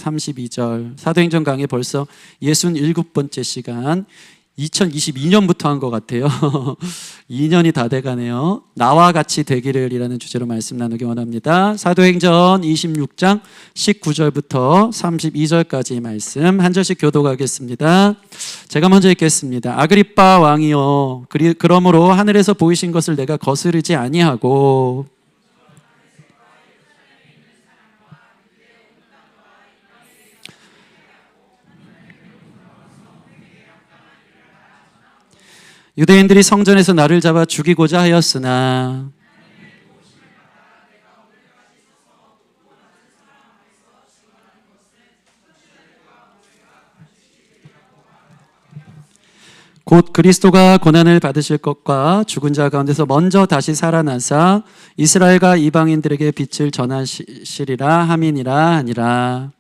32절. 사도행전 강의 벌써 67번째 시간, 2022년부터 한 것 같아요. 2년이 다 돼가네요. 나와 같이 되기를 이라는 주제로 말씀 나누기 원합니다. 사도행전 26장 19절부터 32절까지 말씀 한 절씩 교독하겠습니다. 제가 먼저 읽겠습니다. 아그리빠 왕이여, 그러므로 하늘에서 보이신 것을 내가 거스르지 아니하고 유대인들이 성전에서 나를 잡아 죽이고자 하였으나 곧 그리스도가 고난을 받으실 것과 죽은 자 가운데서 먼저 다시 살아나사 이스라엘과 이방인들에게 빛을 전하시리라 함이니라 하니라.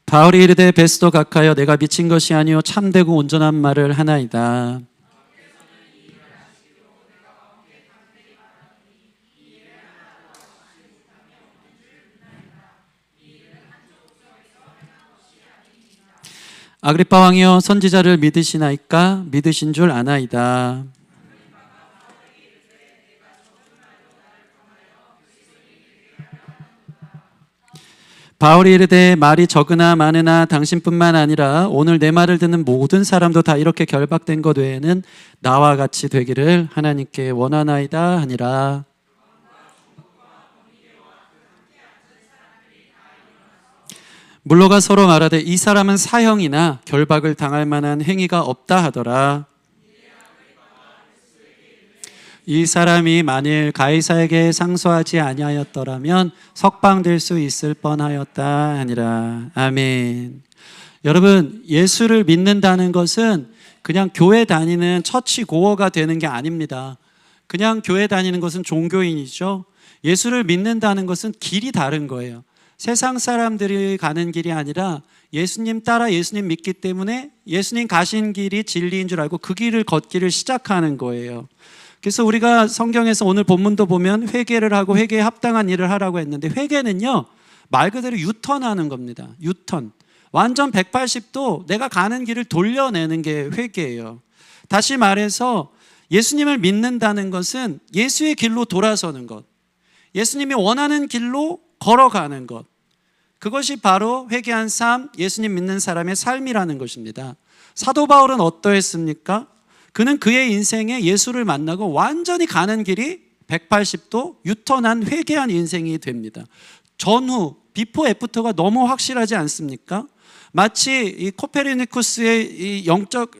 바울이 이르되 베스도 각하여 내가 미친 것이 아니요 참되고 온전한 말을 하나이다. 아그리빠 왕이여, 선지자를 믿으시나이까? 믿으신 줄 아나이다. 바울이 이르되 말이 적으나 많으나 당신뿐만 아니라 오늘 내 말을 듣는 모든 사람도 다 이렇게 결박된 것 외에는 나와 같이 되기를 하나님께 원하나이다 하니라. 물러가 서로 말하되 이 사람은 사형이나 결박을 당할 만한 행위가 없다 하더라. 이 사람이 만일 가이사에게 상소하지 아니하였더라면 석방될 수 있을 뻔하였다 하니라. 아멘. 여러분, 예수를 믿는다는 것은 그냥 교회 다니는 처치 고어가 되는 게 아닙니다. 그냥 교회 다니는 것은 종교인이죠. 예수를 믿는다는 것은 길이 다른 거예요. 세상 사람들이 가는 길이 아니라 예수님 따라 예수님 믿기 때문에 예수님 가신 길이 진리인 줄 알고 그 길을 걷기를 시작하는 거예요. 그래서 우리가 성경에서 오늘 본문도 보면 회개를 하고 회개에 합당한 일을 하라고 했는데, 회개는요 말 그대로 유턴하는 겁니다. 유턴. 완전 180도 내가 가는 길을 돌려내는 게 회개예요. 다시 말해서 예수님을 믿는다는 것은 예수의 길로 돌아서는 것, 예수님이 원하는 길로 걸어가는 것, 그것이 바로 회개한 삶, 예수님 믿는 사람의 삶이라는 것입니다. 사도 바울은 어떠했습니까? 그는 그의 인생에 예수를 만나고 완전히 가는 길이 180도 유턴한 회개한 인생이 됩니다. 전후, 비포 애프터가 너무 확실하지 않습니까? 마치 이 코페르니쿠스의 이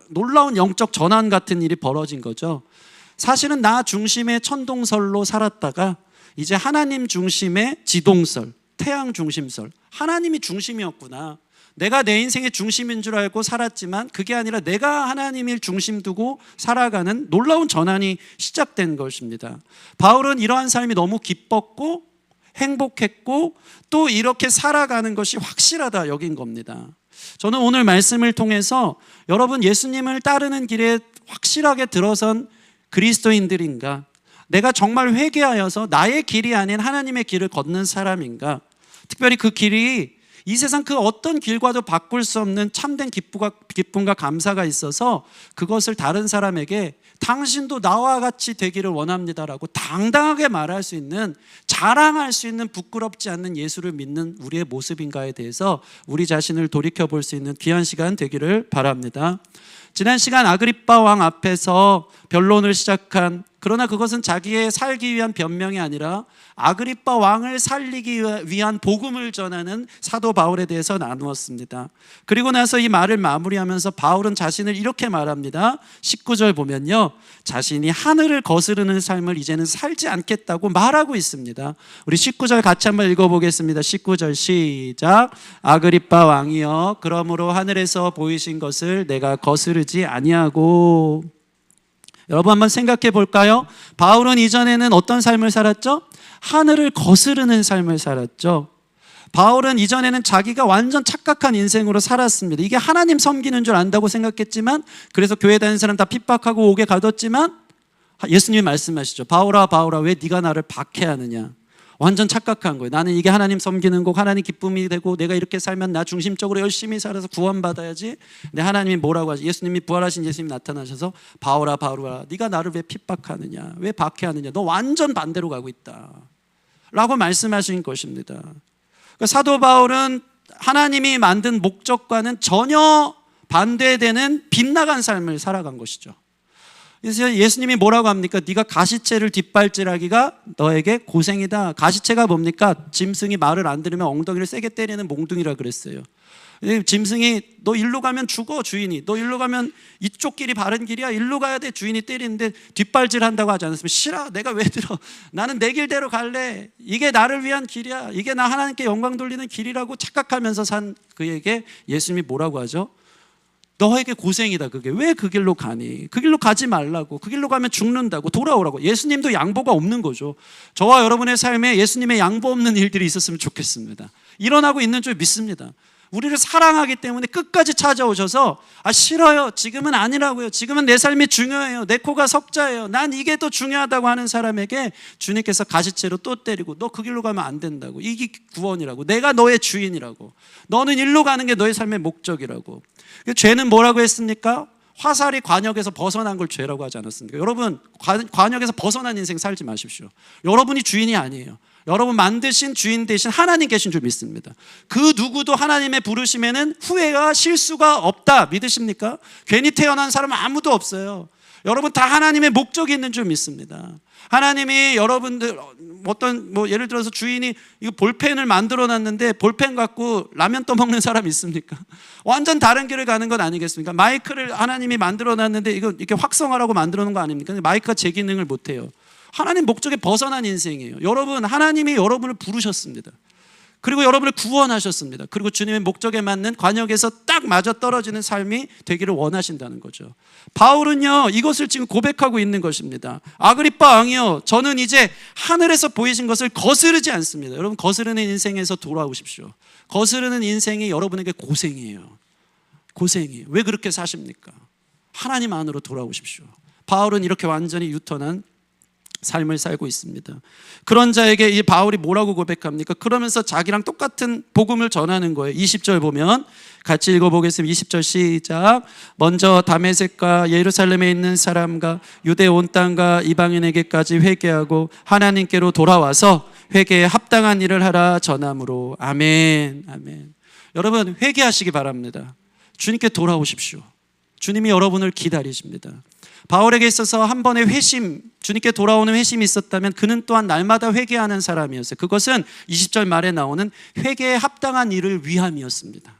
놀라운 영적 전환 같은 일이 벌어진 거죠. 사실은 나 중심의 천동설로 살았다가 이제 하나님 중심의 지동설, 태양 중심설, 하나님이 중심이었구나. 내가 내 인생의 중심인 줄 알고 살았지만 그게 아니라 내가 하나님을 중심 두고 살아가는 놀라운 전환이 시작된 것입니다. 바울은 이러한 삶이 너무 기뻤고 행복했고 또 이렇게 살아가는 것이 확실하다 여긴 겁니다. 저는 오늘 말씀을 통해서 여러분, 예수님을 따르는 길에 확실하게 들어선 그리스도인들인가? 내가 정말 회개하여서 나의 길이 아닌 하나님의 길을 걷는 사람인가? 특별히 그 길이 이 세상 그 어떤 길과도 바꿀 수 없는 참된 기쁨과 감사가 있어서 그것을 다른 사람에게 당신도 나와 같이 되기를 원합니다라고 당당하게 말할 수 있는, 자랑할 수 있는, 부끄럽지 않는 예수를 믿는 우리의 모습인가에 대해서 우리 자신을 돌이켜볼 수 있는 귀한 시간 되기를 바랍니다. 지난 시간 아그리빠 왕 앞에서 변론을 시작한, 그러나 그것은 자기의 살기 위한 변명이 아니라 아그리빠 왕을 살리기 위한 복음을 전하는 사도 바울에 대해서 나누었습니다. 그리고 나서 이 말을 마무리하면서 바울은 자신을 이렇게 말합니다. 19절 보면요, 자신이 하늘을 거스르는 삶을 이제는 살지 않겠다고 말하고 있습니다. 우리 19절 같이 한번 읽어보겠습니다. 19절 시작. 아그리빠 왕이여, 그러므로 하늘에서 보이신 것을 내가 거스르지 아니하고. 여러분 한번 생각해 볼까요? 바울은 이전에는 어떤 삶을 살았죠? 하늘을 거스르는 삶을 살았죠. 바울은 이전에는 자기가 완전 착각한 인생으로 살았습니다. 이게 하나님 섬기는 줄 안다고 생각했지만, 그래서 교회 다니는 사람 다 핍박하고 옥에 가뒀지만 예수님이 말씀하시죠. 바울아 바울아 왜 네가 나를 박해하느냐. 완전 착각한 거예요. 나는 이게 하나님 섬기는 곡, 하나님 기쁨이 되고 내가 이렇게 살면 나 중심적으로 열심히 살아서 구원받아야지. 근데 하나님이 뭐라고 하지? 예수님이 부활하신 예수님이 나타나셔서 바울아 바울아 네가 나를 왜 핍박하느냐, 왜 박해하느냐, 너 완전 반대로 가고 있다 라고 말씀하신 것입니다. 그러니까 사도 바울은 하나님이 만든 목적과는 전혀 반대되는 빗나간 삶을 살아간 것이죠. 그래서 예수님이 뭐라고 합니까? 네가 가시채를 뒷발질하기가 너에게 고생이다. 가시채가 뭡니까? 짐승이 말을 안 들으면 엉덩이를 세게 때리는 몽둥이라 그랬어요. 짐승이 너 일로 가면 죽어 주인이, 너 일로 가면 이쪽 길이 바른 길이야, 일로 가야 돼 주인이 때리는데 뒷발질한다고 하지 않았으면 싫어, 내가 왜 들어, 나는 내 길대로 갈래, 이게 나를 위한 길이야, 이게 나 하나님께 영광 돌리는 길이라고 착각하면서 산 그에게 예수님이 뭐라고 하죠? 너에게 고생이다. 그게 왜 그 길로 가니? 그 길로 가지 말라고. 그 길로 가면 죽는다고. 돌아오라고. 예수님도 양보가 없는 거죠. 저와 여러분의 삶에 예수님의 양보 없는 일들이 있었으면 좋겠습니다. 일어나고 있는 줄 믿습니다. 우리를 사랑하기 때문에 끝까지 찾아오셔서 싫어요, 지금은 아니라고요, 지금은 내 삶이 중요해요, 내 코가 석자예요, 난 이게 더 중요하다고 하는 사람에게 주님께서 가시채로 또 때리고 너 그 길로 가면 안 된다고, 이게 구원이라고, 내가 너의 주인이라고, 너는 일로 가는 게 너의 삶의 목적이라고. 죄는 뭐라고 했습니까? 화살이 관역에서 벗어난 걸 죄라고 하지 않았습니까? 여러분, 관역에서 벗어난 인생 살지 마십시오. 여러분이 주인이 아니에요. 여러분 만드신 주인 대신 하나님 계신 줄 믿습니다. 그 누구도 하나님의 부르심에는 후회와 실수가 없다 믿으십니까? 괜히 태어난 사람은 아무도 없어요. 여러분 다 하나님의 목적이 있는 줄 믿습니다. 하나님이 여러분들 예를 들어서 주인이 이거 볼펜을 만들어 놨는데 볼펜 갖고 라면 떠먹는 사람 있습니까? 완전 다른 길을 가는 건 아니겠습니까? 마이크를 하나님이 만들어 놨는데 이거 이렇게 확성하라고 만들어 놓은 거 아닙니까? 근데 마이크가 제 기능을 못 해요. 하나님 목적에 벗어난 인생이에요. 여러분, 하나님이 여러분을 부르셨습니다. 그리고 여러분을 구원하셨습니다. 그리고 주님의 목적에 맞는 관역에서 딱 맞아 떨어지는 삶이 되기를 원하신다는 거죠. 바울은요, 이것을 지금 고백하고 있는 것입니다. 아그리빠 왕이요, 저는 이제 하늘에서 보이신 것을 거스르지 않습니다. 여러분, 거스르는 인생에서 돌아오십시오. 거스르는 인생이 여러분에게 고생이에요. 고생이에요. 왜 그렇게 사십니까? 하나님 안으로 돌아오십시오. 바울은 이렇게 완전히 유턴한 삶을 살고 있습니다. 그런 자에게 이 바울이 뭐라고 고백합니까? 그러면서 자기랑 똑같은 복음을 전하는 거예요. 20절 보면 같이 읽어보겠습니다. 20절 시작. 먼저 다메섹과 예루살렘에 있는 사람과 유대 온 땅과 이방인에게까지 회개하고 하나님께로 돌아와서 회개에 합당한 일을 하라 전함으로. 아멘. 아멘. 여러분 회개하시기 바랍니다. 주님께 돌아오십시오. 주님이 여러분을 기다리십니다. 바울에게 있어서 한 번의 회심, 주님께 돌아오는 회심이 있었다면 그는 또한 날마다 회개하는 사람이었어요. 그것은 20절 말에 나오는 회개에 합당한 일을 위함이었습니다.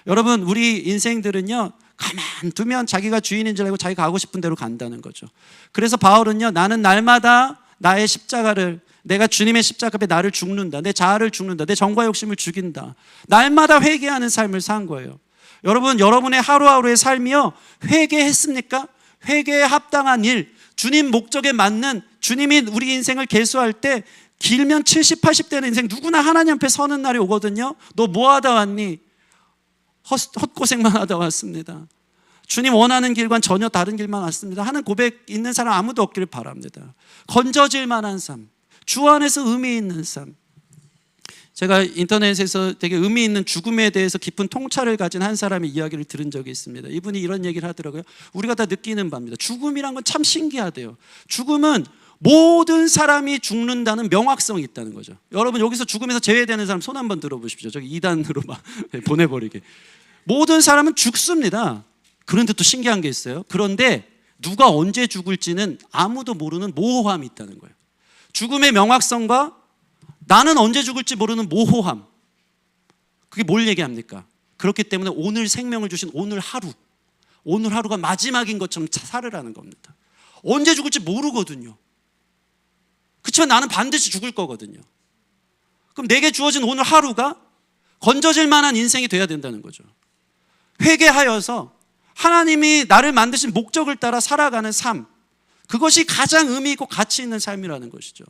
여러분 우리 인생들은요, 가만두면 자기가 주인인 줄 알고 자기가 가고 싶은 대로 간다는 거죠. 그래서 바울은요, 나는 날마다 나의 십자가를, 내가 주님의 십자가 앞에 나를 죽는다, 내 자아를 죽는다, 내 정과 욕심을 죽인다, 날마다 회개하는 삶을 산 거예요. 여러분, 여러분의 하루하루의 삶이요, 회개했습니까? 회개에 합당한 일, 주님 목적에 맞는, 주님이 우리 인생을 계수할 때 길면 70, 80대는 인생 누구나 하나님 앞에 서는 날이 오거든요. 너 뭐 하다 왔니? 헛고생만 하다 왔습니다. 주님 원하는 길과는 전혀 다른 길만 왔습니다 하는 고백 있는 사람 아무도 없기를 바랍니다. 건져질 만한 삶, 주 안에서 의미 있는 삶. 제가 인터넷에서 되게 의미 있는 죽음에 대해서 깊은 통찰을 가진 한 사람의 이야기를 들은 적이 있습니다. 이분이 이런 얘기를 하더라고요. 우리가 다 느끼는 바입니다. 죽음이란 건 참 신기하대요. 죽음은 모든 사람이 죽는다는 명확성이 있다는 거죠. 여러분 여기서 죽음에서 제외되는 사람 손 한번 들어보십시오. 저기 2단으로 막 보내버리게. 모든 사람은 죽습니다. 그런데 또 신기한 게 있어요. 그런데 누가 언제 죽을지는 아무도 모르는 모호함이 있다는 거예요. 죽음의 명확성과 나는 언제 죽을지 모르는 모호함, 그게 뭘 얘기합니까? 그렇기 때문에 오늘 생명을 주신 오늘 하루가 마지막인 것처럼 살으라는 겁니다. 언제 죽을지 모르거든요. 그렇지만 나는 반드시 죽을 거거든요. 그럼 내게 주어진 오늘 하루가 건져질 만한 인생이 돼야 된다는 거죠. 회개하여서 하나님이 나를 만드신 목적을 따라 살아가는 삶, 그것이 가장 의미 있고 가치 있는 삶이라는 것이죠.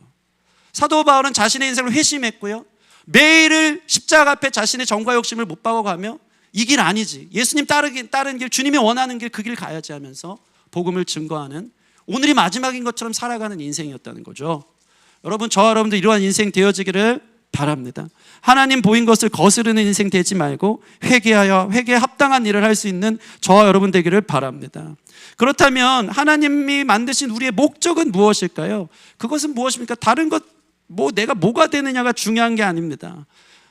사도 바울은 자신의 인생을 회심했고요, 매일을 십자가 앞에 자신의 정과 욕심을 못 박아가며 이 길 아니지, 예수님 따른 길, 주님이 원하는 길, 그 길 가야지 하면서 복음을 증거하는 오늘이 마지막인 것처럼 살아가는 인생이었다는 거죠. 여러분, 저와 여러분도 이러한 인생 되어지기를 바랍니다. 하나님 보인 것을 거스르는 인생 되지 말고 회개하여 회개에 합당한 일을 할 수 있는 저와 여러분 되기를 바랍니다. 그렇다면 하나님이 만드신 우리의 목적은 무엇일까요? 그것은 무엇입니까? 다른 것, 내가 뭐가 되느냐가 중요한 게 아닙니다.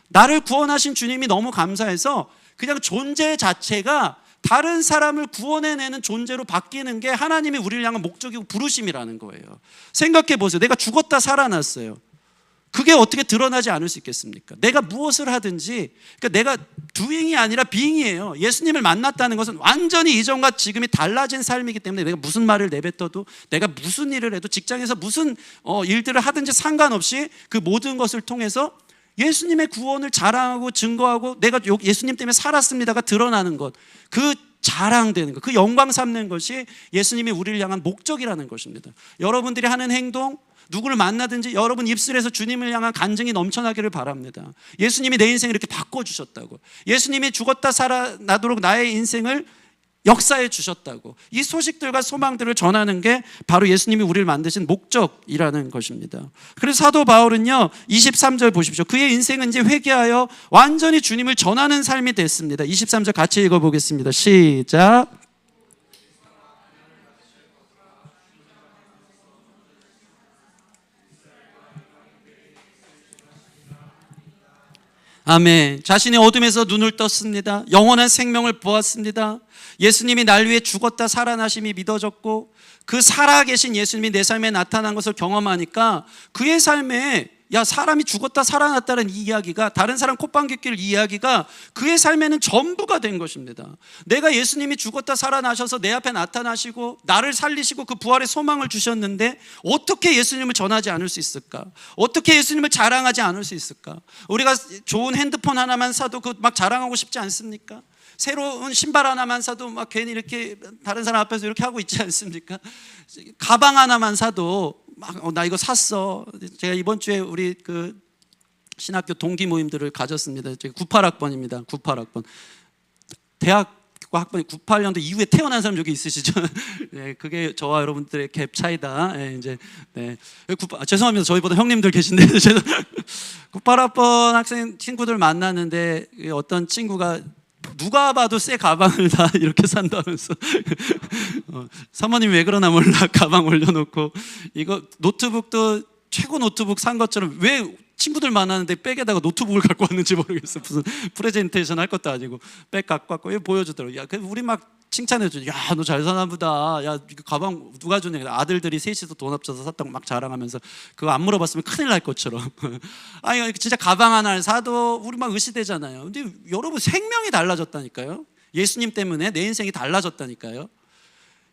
나를 구원하신 주님이 너무 감사해서 그냥 존재 자체가 다른 사람을 구원해내는 존재로 바뀌는 게 하나님이 우리를 향한 목적이고 부르심이라는 거예요. 생각해 보세요. 내가 죽었다 살아났어요. 그게 어떻게 드러나지 않을 수 있겠습니까? 내가 무엇을 하든지, 그러니까 내가 doing이 아니라 being이에요. 예수님을 만났다는 것은 완전히 이전과 지금이 달라진 삶이기 때문에 내가 무슨 말을 내뱉어도, 내가 무슨 일을 해도, 직장에서 무슨 일들을 하든지 상관없이 그 모든 것을 통해서 예수님의 구원을 자랑하고 증거하고 내가 예수님 때문에 살았습니다가 드러나는 것, 그 자랑되는 것, 그 영광 삼는 것이 예수님이 우리를 향한 목적이라는 것입니다. 여러분들이 하는 행동, 누구를 만나든지 여러분 입술에서 주님을 향한 간증이 넘쳐나기를 바랍니다. 예수님이 내 인생을 이렇게 바꿔주셨다고, 예수님이 죽었다 살아나도록 나의 인생을 역사해 주셨다고, 이 소식들과 소망들을 전하는 게 바로 예수님이 우리를 만드신 목적이라는 것입니다. 그래서 사도 바울은요 23절 보십시오. 그의 인생은 이제 회개하여 완전히 주님을 전하는 삶이 됐습니다. 23절 같이 읽어보겠습니다. 시작. 아멘. 자신의 어둠에서 눈을 떴습니다. 영원한 생명을 보았습니다. 예수님이 날 위해 죽었다 살아나심이 믿어졌고, 그 살아계신 예수님이 내 삶에 나타난 것을 경험하니까 그의 삶에 사람이 죽었다 살아났다는 이 이야기가, 다른 사람 콧방귀 낄 이야기가 그의 삶에는 전부가 된 것입니다. 내가 예수님이 죽었다 살아나셔서 내 앞에 나타나시고 나를 살리시고 그 부활의 소망을 주셨는데 어떻게 예수님을 전하지 않을 수 있을까? 어떻게 예수님을 자랑하지 않을 수 있을까? 우리가 좋은 핸드폰 하나만 사도 그 막 자랑하고 싶지 않습니까? 새로운 신발 하나만 사도 막 괜히 이렇게 다른 사람 앞에서 이렇게 하고 있지 않습니까? 가방 하나만 사도 막 나 이거 샀어. 제가 이번 주에 우리 그 신학교 동기 모임들을 가졌습니다. 제가 98학번입니다. 98학번. 대학 학번이 98년도 이후에 태어난 사람 여기 있으시죠? 네, 그게 저와 여러분들의 갭 차이다. 네, 이제 네. 죄송합니다. 저희보다 형님들 계신데 98학번 학생 친구들 만났는데 어떤 친구가 누가 봐도 새 가방을 다 이렇게 산다면서 사모님 왜 그러나 몰라 가방 올려놓고, 이거 노트북도 최고 노트북 산 것처럼 왜 친구들 만나는데 백에다가 노트북을 갖고 왔는지 모르겠어. 무슨 프레젠테이션 할 것도 아니고 백 갖고 왔고 보여주더라고. 야, 우리 막 칭찬해줘. 야, 너 잘 사나 보다. 야, 이거 가방 누가 줬냐. 아들들이 셋이서 돈 합쳐서 샀다고 막 자랑하면서 그거 안 물어봤으면 큰일 날 것처럼. 아니, 진짜 가방 하나를 사도 우리 막 의시되잖아요. 근데 여러분, 생명이 달라졌다니까요. 예수님 때문에 내 인생이 달라졌다니까요.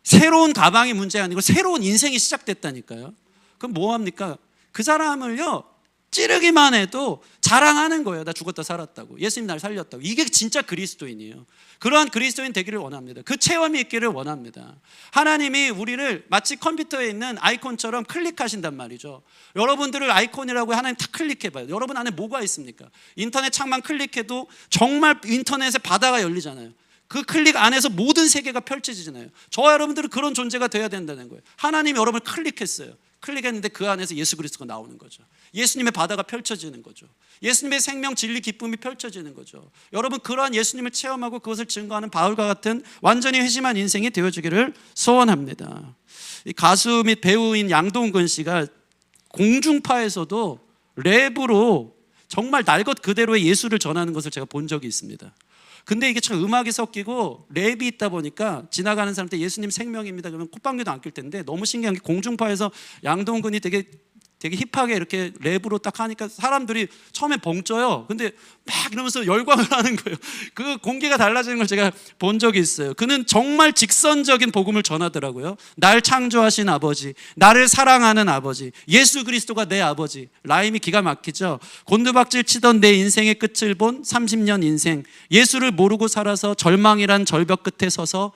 새로운 가방이 문제가 아니고 새로운 인생이 시작됐다니까요. 그럼 뭐 합니까? 그 사람을요 찌르기만 해도 자랑하는 거예요. 나 죽었다 살았다고, 예수님 날 살렸다고. 이게 진짜 그리스도인이에요. 그러한 그리스도인 되기를 원합니다. 그 체험이 있기를 원합니다. 하나님이 우리를 마치 컴퓨터에 있는 아이콘처럼 클릭하신단 말이죠. 여러분들을 아이콘이라고 하나님 다 클릭해봐요. 여러분 안에 뭐가 있습니까? 인터넷 창만 클릭해도 정말 인터넷의 바다가 열리잖아요. 그 클릭 안에서 모든 세계가 펼쳐지잖아요. 저와 여러분들은 그런 존재가 되어야 된다는 거예요. 하나님이 여러분을 클릭했어요. 클릭했는데 그 안에서 예수 그리스도가 나오는 거죠. 예수님의 바다가 펼쳐지는 거죠. 예수님의 생명, 진리, 기쁨이 펼쳐지는 거죠. 여러분, 그러한 예수님을 체험하고 그것을 증거하는 바울과 같은 완전히 회심한 인생이 되어주기를 소원합니다. 이 가수 및 배우인 양동근 씨가 공중파에서도 랩으로 정말 날 것 그대로의 예수를 전하는 것을 제가 본 적이 있습니다. 근데 이게 참 음악이 섞이고 랩이 있다 보니까 지나가는 사람한테 예수님 생명입니다 그러면 콧방귀도 안 낄 텐데, 너무 신기한 게 공중파에서 양동근이 되게 힙하게 이렇게 랩으로 딱 하니까 사람들이 처음에 벙쪄요. 근데 막 이러면서 열광을 하는 거예요. 그 공기가 달라지는 걸 제가 본 적이 있어요. 그는 정말 직선적인 복음을 전하더라고요. 날 창조하신 아버지, 나를 사랑하는 아버지, 예수 그리스도가 내 아버지. 라임이 기가 막히죠. 곤두박질 치던 내 인생의 끝을 본 30년 인생, 예수를 모르고 살아서 절망이란 절벽 끝에 서서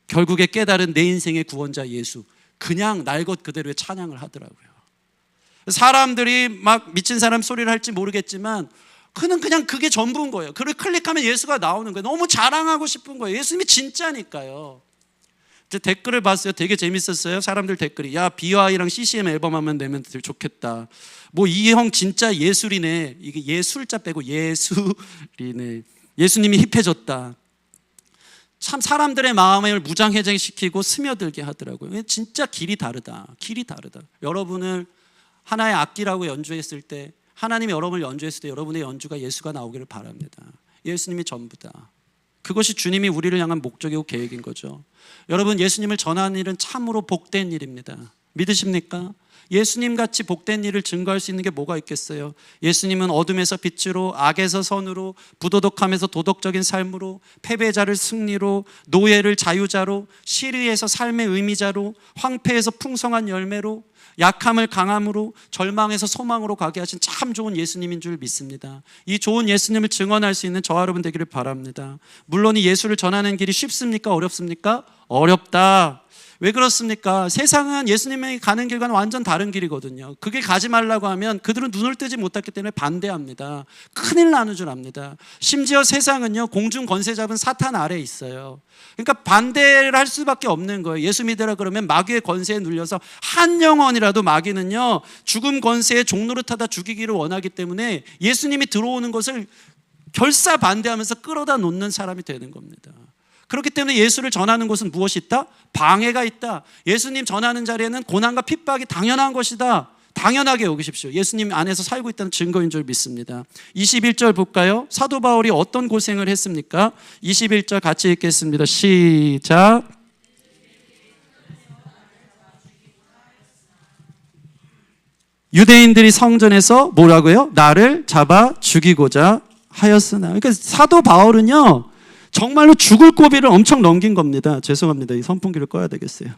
결국에 깨달은 내 인생의 구원자 예수, 그냥 날 것 그대로의 찬양을 하더라고요. 사람들이 막 미친 사람 소리를 할지 모르겠지만 그는 그냥 그게 전부인 거예요. 그를 클릭하면 예수가 나오는 거예요. 너무 자랑하고 싶은 거예요. 예수님이 진짜니까요. 댓글을 봤어요. 되게 재밌었어요. 사람들 댓글이 야 BY랑 CCM 앨범 한번 내면 되게 좋겠다. 뭐 이 형 진짜 예술이네. 이게 예술자 빼고 예술이네. 예수님이 힙해졌다. 참 사람들의 마음을 무장해제시키고 스며들게 하더라고요. 진짜 길이 다르다. 길이 다르다. 여러분을 하나의 악기라고 연주했을 때, 하나님이 여러분을 연주했을 때 여러분의 연주가 예수가 나오기를 바랍니다. 예수님이 전부다. 그것이 주님이 우리를 향한 목적이고 계획인 거죠. 여러분, 예수님을 전하는 일은 참으로 복된 일입니다. 믿으십니까? 예수님같이 복된 일을 증거할 수 있는 게 뭐가 있겠어요? 예수님은 어둠에서 빛으로, 악에서 선으로, 부도덕함에서 도덕적인 삶으로, 패배자를 승리로, 노예를 자유자로, 시르에서 삶의 의미자로, 황폐에서 풍성한 열매로, 약함을 강함으로, 절망에서 소망으로 가게 하신 참 좋은 예수님인 줄 믿습니다. 이 좋은 예수님을 증언할 수 있는 저와 여러분 되기를 바랍니다. 물론 이 예수를 전하는 길이 쉽습니까? 어렵습니까? 어렵다. 왜 그렇습니까? 세상은 예수님이 가는 길과는 완전 다른 길이거든요. 그 길 가지 말라고 하면 그들은 눈을 뜨지 못했기 때문에 반대합니다. 큰일 나는 줄 압니다. 심지어 세상은요, 공중 권세 잡은 사탄 아래에 있어요. 그러니까 반대를 할 수밖에 없는 거예요. 예수 믿으라 그러면 마귀의 권세에 눌려서 한 영혼이라도, 마귀는요 죽음 권세의 종노릇하다 죽이기를 원하기 때문에 예수님이 들어오는 것을 결사 반대하면서 끌어다 놓는 사람이 되는 겁니다. 그렇기 때문에 예수를 전하는 곳은 무엇이 있다? 방해가 있다. 예수님 전하는 자리에는 고난과 핍박이 당연한 것이다. 당연하게 여기십시오. 예수님 안에서 살고 있다는 증거인 줄 믿습니다. 21절 볼까요? 사도 바울이 어떤 고생을 했습니까? 21절 같이 읽겠습니다. 시작. 유대인들이 성전에서 뭐라고요? 나를 잡아 죽이고자 하였으나. 그러니까 사도 바울은요 정말로 죽을 고비를 엄청 넘긴 겁니다. 죄송합니다. 이 선풍기를 꺼야 되겠어요.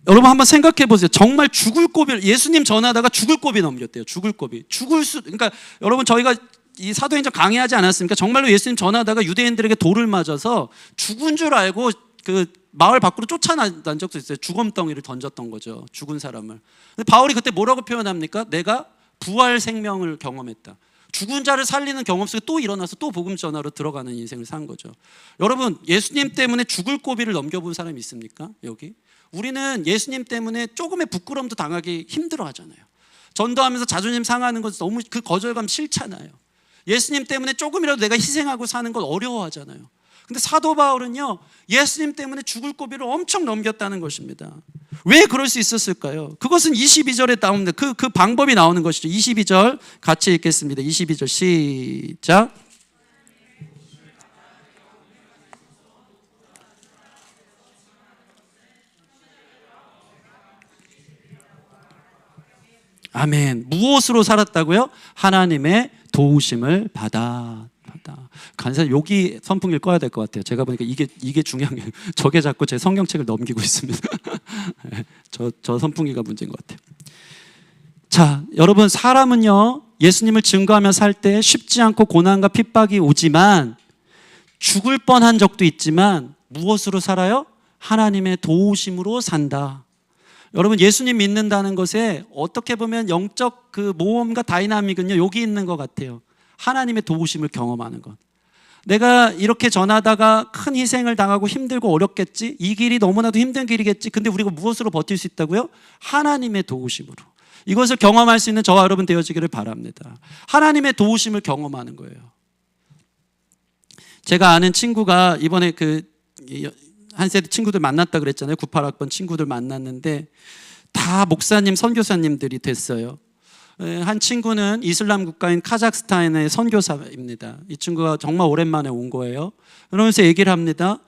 여러분 한번 생각해 보세요. 정말 죽을 고비를, 예수님 전하다가 죽을 고비 넘겼대요. 죽을 고비. 그러니까 여러분 저희가 이 사도행전 강의하지 않았습니까? 정말로 예수님 전하다가 유대인들에게 돌을 맞아서 죽은 줄 알고 그 마을 밖으로 쫓아난 적도 있어요. 죽음덩이를 던졌던 거죠. 죽은 사람을. 근데 바울이 그때 뭐라고 표현합니까? 내가 부활 생명을 경험했다. 죽은 자를 살리는 경험 속에 또 일어나서 또 복음 전하러 들어가는 인생을 산 거죠. 여러분 예수님 때문에 죽을 고비를 넘겨본 사람이 있습니까? 여기? 우리는 예수님 때문에 조금의 부끄럼도 당하기 힘들어 하잖아요. 전도하면서 자존심 상하는 것 너무 그 거절감 싫잖아요. 예수님 때문에 조금이라도 내가 희생하고 사는 걸 어려워하잖아요. 근데 사도 바울은요 예수님 때문에 죽을 고비를 엄청 넘겼다는 것입니다. 왜 그럴 수 있었을까요? 그것은 22절에 나옵니다. 그 방법이 나오는 것이죠. 22절 같이 읽겠습니다. 22절 시작. 아멘. 무엇으로 살았다고요? 하나님의 도우심을 받아. 간사님 여기 선풍기를 꺼야 될 것 같아요. 제가 보니까 이게 중요한 게 저게 자꾸 제 성경책을 넘기고 있습니다. 저 선풍기가 문제인 것 같아요. 자, 여러분 사람은요 예수님을 증거하며 살 때 쉽지 않고 고난과 핍박이 오지만 죽을 뻔한 적도 있지만 무엇으로 살아요? 하나님의 도우심으로 산다. 여러분 예수님 믿는다는 것에 어떻게 보면 영적 그 모험과 다이나믹은요 여기 있는 것 같아요. 하나님의 도우심을 경험하는 것. 내가 이렇게 전하다가 큰 희생을 당하고 힘들고 어렵겠지? 이 길이 너무나도 힘든 길이겠지? 근데 우리가 무엇으로 버틸 수 있다고요? 하나님의 도우심으로. 이것을 경험할 수 있는 저와 여러분 되어지기를 바랍니다. 하나님의 도우심을 경험하는 거예요. 제가 아는 친구가 이번에 한 세대 친구들 만났다 그랬잖아요. 98학번 친구들 만났는데 다 목사님, 선교사님들이 됐어요. 한 친구는 이슬람 국가인 카자흐스탄의 선교사입니다. 이 친구가 정말 오랜만에 온 거예요. 그러면서 얘기를 합니다.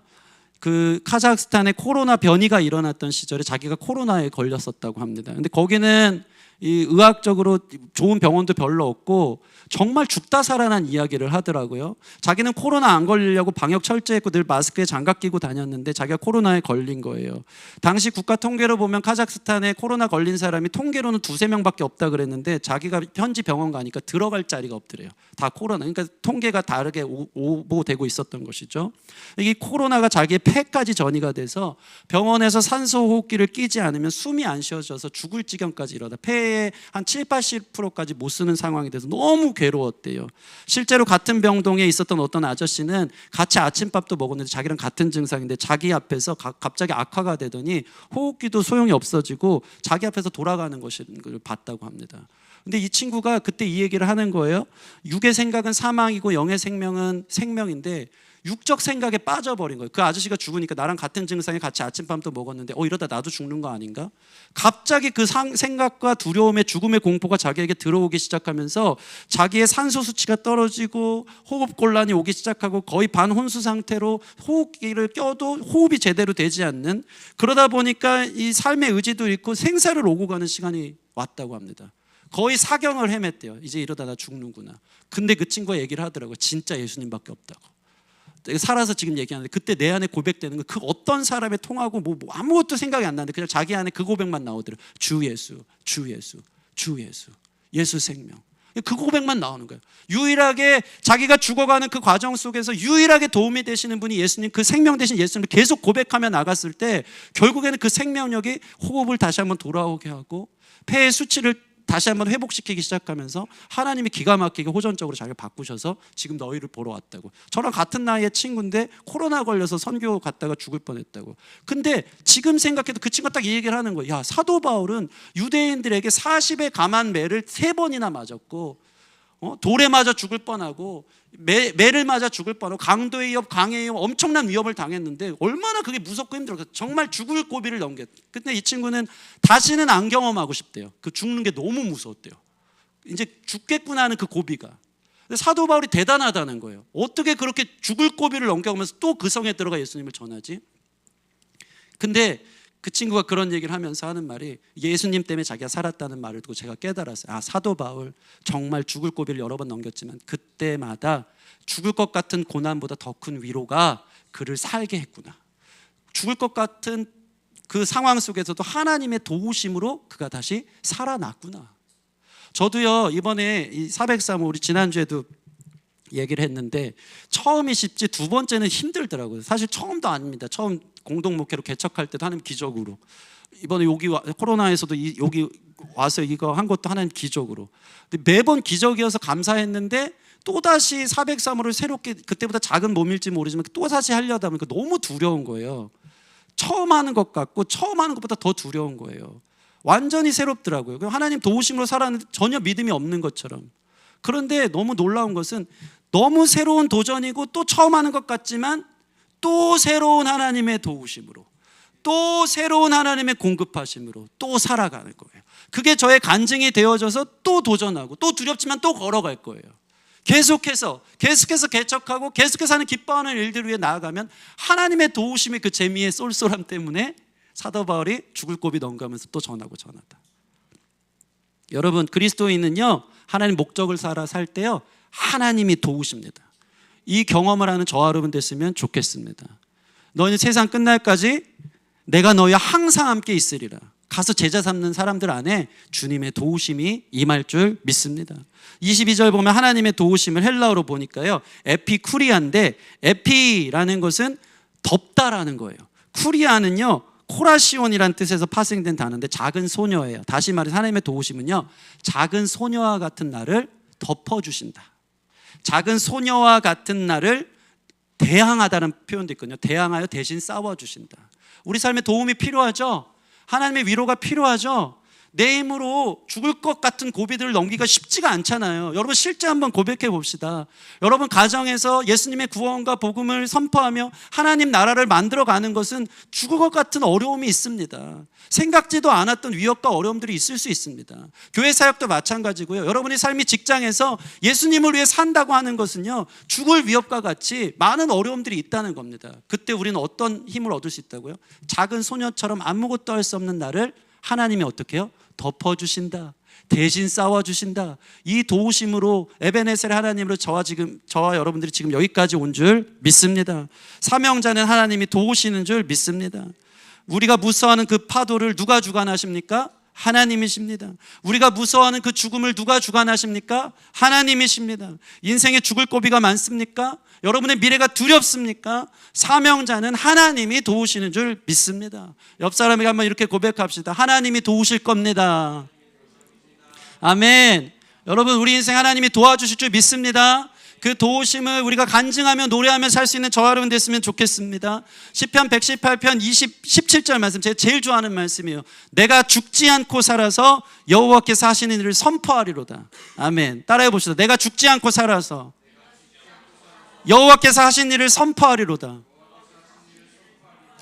그 카자흐스탄에 코로나 변이가 일어났던 시절에 자기가 코로나에 걸렸었다고 합니다. 근데 거기는 이 의학적으로 좋은 병원도 별로 없고 정말 죽다 살아난 이야기를 하더라고요. 자기는 코로나 안 걸리려고 방역 철저했고 늘 마스크에 장갑 끼고 다녔는데 자기가 코로나에 걸린 거예요. 당시 국가 통계로 보면 카자흐스탄에 코로나 걸린 사람이 통계로는 2-3명밖에 없다 그랬는데 자기가 현지 병원 가니까 들어갈 자리가 없더래요. 다 코로나. 그러니까 통계가 다르게 오보되고 있었던 것이죠. 이 코로나가 자기의 폐까지 전이가 돼서 병원에서 산소호흡기를 끼지 않으면 숨이 안 쉬어져서 죽을 지경까지 이르다 폐에 하루에 한 7, 80%까지 못 쓰는 상황이 돼서 너무 괴로웠대요. 실제로 같은 병동에 있었던 어떤 아저씨는 같이 아침밥도 먹었는데 자기랑 같은 증상인데 자기 앞에서 갑자기 악화가 되더니 호흡기도 소용이 없어지고 자기 앞에서 돌아가는 것을 봤다고 합니다. 근데 이 친구가 그때 이 얘기를 하는 거예요. 육의 생각은 사망이고 영의 생명은 생명인데 육적 생각에 빠져버린 거예요. 그 아저씨가 죽으니까 나랑 같은 증상에 같이 아침밥도 먹었는데 이러다 나도 죽는 거 아닌가? 갑자기 그 생각과 두려움의 죽음의 공포가 자기에게 들어오기 시작하면서 자기의 산소 수치가 떨어지고 호흡 곤란이 오기 시작하고 거의 반혼수 상태로 호흡기를 껴도 호흡이 제대로 되지 않는, 그러다 보니까 이 삶의 의지도 잃고 생사를 오고 가는 시간이 왔다고 합니다. 거의 사경을 헤맸대요. 이제 이러다 나 죽는구나. 근데 그 친구가 얘기를 하더라고요. 진짜 예수님밖에 없다고. 살아서 지금 얘기하는데 그때 내 안에 고백되는 거 그 어떤 사람에 통하고 뭐 아무것도 생각이 안 나는데 그냥 자기 안에 그 고백만 나오더라고요. 주 예수, 주 예수, 주 예수, 예수 생명. 그 고백만 나오는 거예요. 유일하게 자기가 죽어가는 그 과정 속에서 유일하게 도움이 되시는 분이 예수님, 그 생명 되신 예수님을 계속 고백하며 나갔을 때 결국에는 그 생명력이 호흡을 다시 한번 돌아오게 하고 폐의 수치를 다시 한번 회복시키기 시작하면서 하나님이 기가 막히게 호전적으로 자기를 바꾸셔서 지금 너희를 보러 왔다고. 저랑 같은 나이의 친구인데 코로나 걸려서 선교 갔다가 죽을 뻔했다고. 근데 지금 생각해도 그 친구가 딱 이 얘기를 하는 거예요. 야, 사도 바울은 유대인들에게 40의 감한 매를 3번이나 맞았고 돌에 맞아 죽을 뻔하고 매를 맞아 죽을 뻔하고 강도의 위협, 강의 위협, 엄청난 위협을 당했는데 얼마나 그게 무섭고 힘들었어요. 정말 죽을 고비를 넘겼. 근데 이 친구는 다시는 안 경험하고 싶대요. 그 죽는 게 너무 무서웠대요. 이제 죽겠구나 하는 그 고비가. 사도 바울이 대단하다는 거예요. 어떻게 그렇게 죽을 고비를 넘겨가면서 또 그 성에 들어가 예수님을 전하지? 근데 그 친구가 그런 얘기를 하면서 하는 말이 예수님 때문에 자기가 살았다는 말을 듣고 제가 깨달았어요. 아, 사도 바울 정말 죽을 고비를 여러 번 넘겼지만 그때마다 죽을 것 같은 고난보다 더 큰 위로가 그를 살게 했구나. 죽을 것 같은 그 상황 속에서도 하나님의 도우심으로 그가 다시 살아났구나. 저도요, 이번에 이 403호 우리 지난주에도 얘기를 했는데 처음이 쉽지 두 번째는 힘들더라고요. 사실 처음도 아닙니다. 처음 공동목회로 개척할 때도 하나님 기적으로, 이번에 여기 코로나에서도 여기 와서 이거 한 것도 하나님 기적으로. 근데 매번 기적이어서 감사했는데 또다시 403호를 새롭게, 그때보다 작은 몸일지 모르지만 또다시 하려다 보니까 너무 두려운 거예요. 처음 하는 것 같고 처음 하는 것보다 더 두려운 거예요. 완전히 새롭더라고요. 하나님 도우심으로 살았는데 전혀 믿음이 없는 것처럼. 그런데 너무 놀라운 것은 너무 새로운 도전이고 또 처음 하는 것 같지만 또 새로운 하나님의 도우심으로, 또 새로운 하나님의 공급하심으로 또 살아가는 거예요. 그게 저의 간증이 되어져서 또 도전하고 또 두렵지만 또 걸어갈 거예요. 계속해서 개척하고 계속해서 하는 기뻐하는 일들 위해 나아가면 하나님의 도우심의 그 재미의 쏠쏠함 때문에 사도 바울이 죽을 고비 넘가면서 또 전하고 전하다. 여러분, 그리스도인은요 하나님 목적을 살 때요 하나님이 도우십니다. 이 경험을 하는 저와 여러분 됐으면 좋겠습니다. 너희는 세상 끝날까지 내가 너희와 항상 함께 있으리라. 가서 제자 삼는 사람들 안에 주님의 도우심이 임할 줄 믿습니다. 22절 보면 하나님의 도우심을 헬라어로 보니까요 에피쿠리아인데, 에피라는 것은 덮다라는 거예요. 쿠리아는요 코라시온이라는 뜻에서 파생된 단어인데 작은 소녀예요. 다시 말해서 하나님의 도우심은요 작은 소녀와 같은 나를 덮어주신다. 작은 소녀와 같은 나를 대항하다는 표현도 있거든요. 대항하여 대신 싸워주신다. 우리 삶에 도움이 필요하죠. 하나님의 위로가 필요하죠. 내 힘으로 죽을 것 같은 고비들을 넘기기가 쉽지가 않잖아요. 여러분 실제 한번 고백해 봅시다. 여러분 가정에서 예수님의 구원과 복음을 선포하며 하나님 나라를 만들어가는 것은 죽을 것 같은 어려움이 있습니다. 생각지도 않았던 위협과 어려움들이 있을 수 있습니다. 교회 사역도 마찬가지고요. 여러분의 삶이 직장에서 예수님을 위해 산다고 하는 것은요 죽을 위협과 같이 많은 어려움들이 있다는 겁니다. 그때 우리는 어떤 힘을 얻을 수 있다고요? 작은 소녀처럼 아무것도 할 수 없는 나를 하나님이 어떻게 해요? 덮어주신다. 대신 싸워주신다. 이 도우심으로 에베네셀 하나님으로 저와 여러분들이 지금 여기까지 온 줄 믿습니다. 사명자는 하나님이 도우시는 줄 믿습니다. 우리가 무서워하는 그 파도를 누가 주관하십니까? 하나님이십니다. 우리가 무서워하는 그 죽음을 누가 주관하십니까? 하나님이십니다. 인생에 죽을 고비가 많습니까? 여러분의 미래가 두렵습니까? 사명자는 하나님이 도우시는 줄 믿습니다. 옆 사람에게 한번 이렇게 고백합시다. 하나님이 도우실 겁니다. 아멘. 여러분, 우리 인생 하나님이 도와주실 줄 믿습니다. 그 도우심을 우리가 간증하며 노래하며 살 수 있는 저와 여러분 됐으면 좋겠습니다. 시편 118편 17절 말씀, 제가 제일 좋아하는 말씀이에요. 내가 죽지 않고 살아서 여호와께서 하시는 일을 선포하리로다. 아멘. 따라해 봅시다. 내가 죽지 않고 살아서 여호와께서 하신 일을 선포하리로다.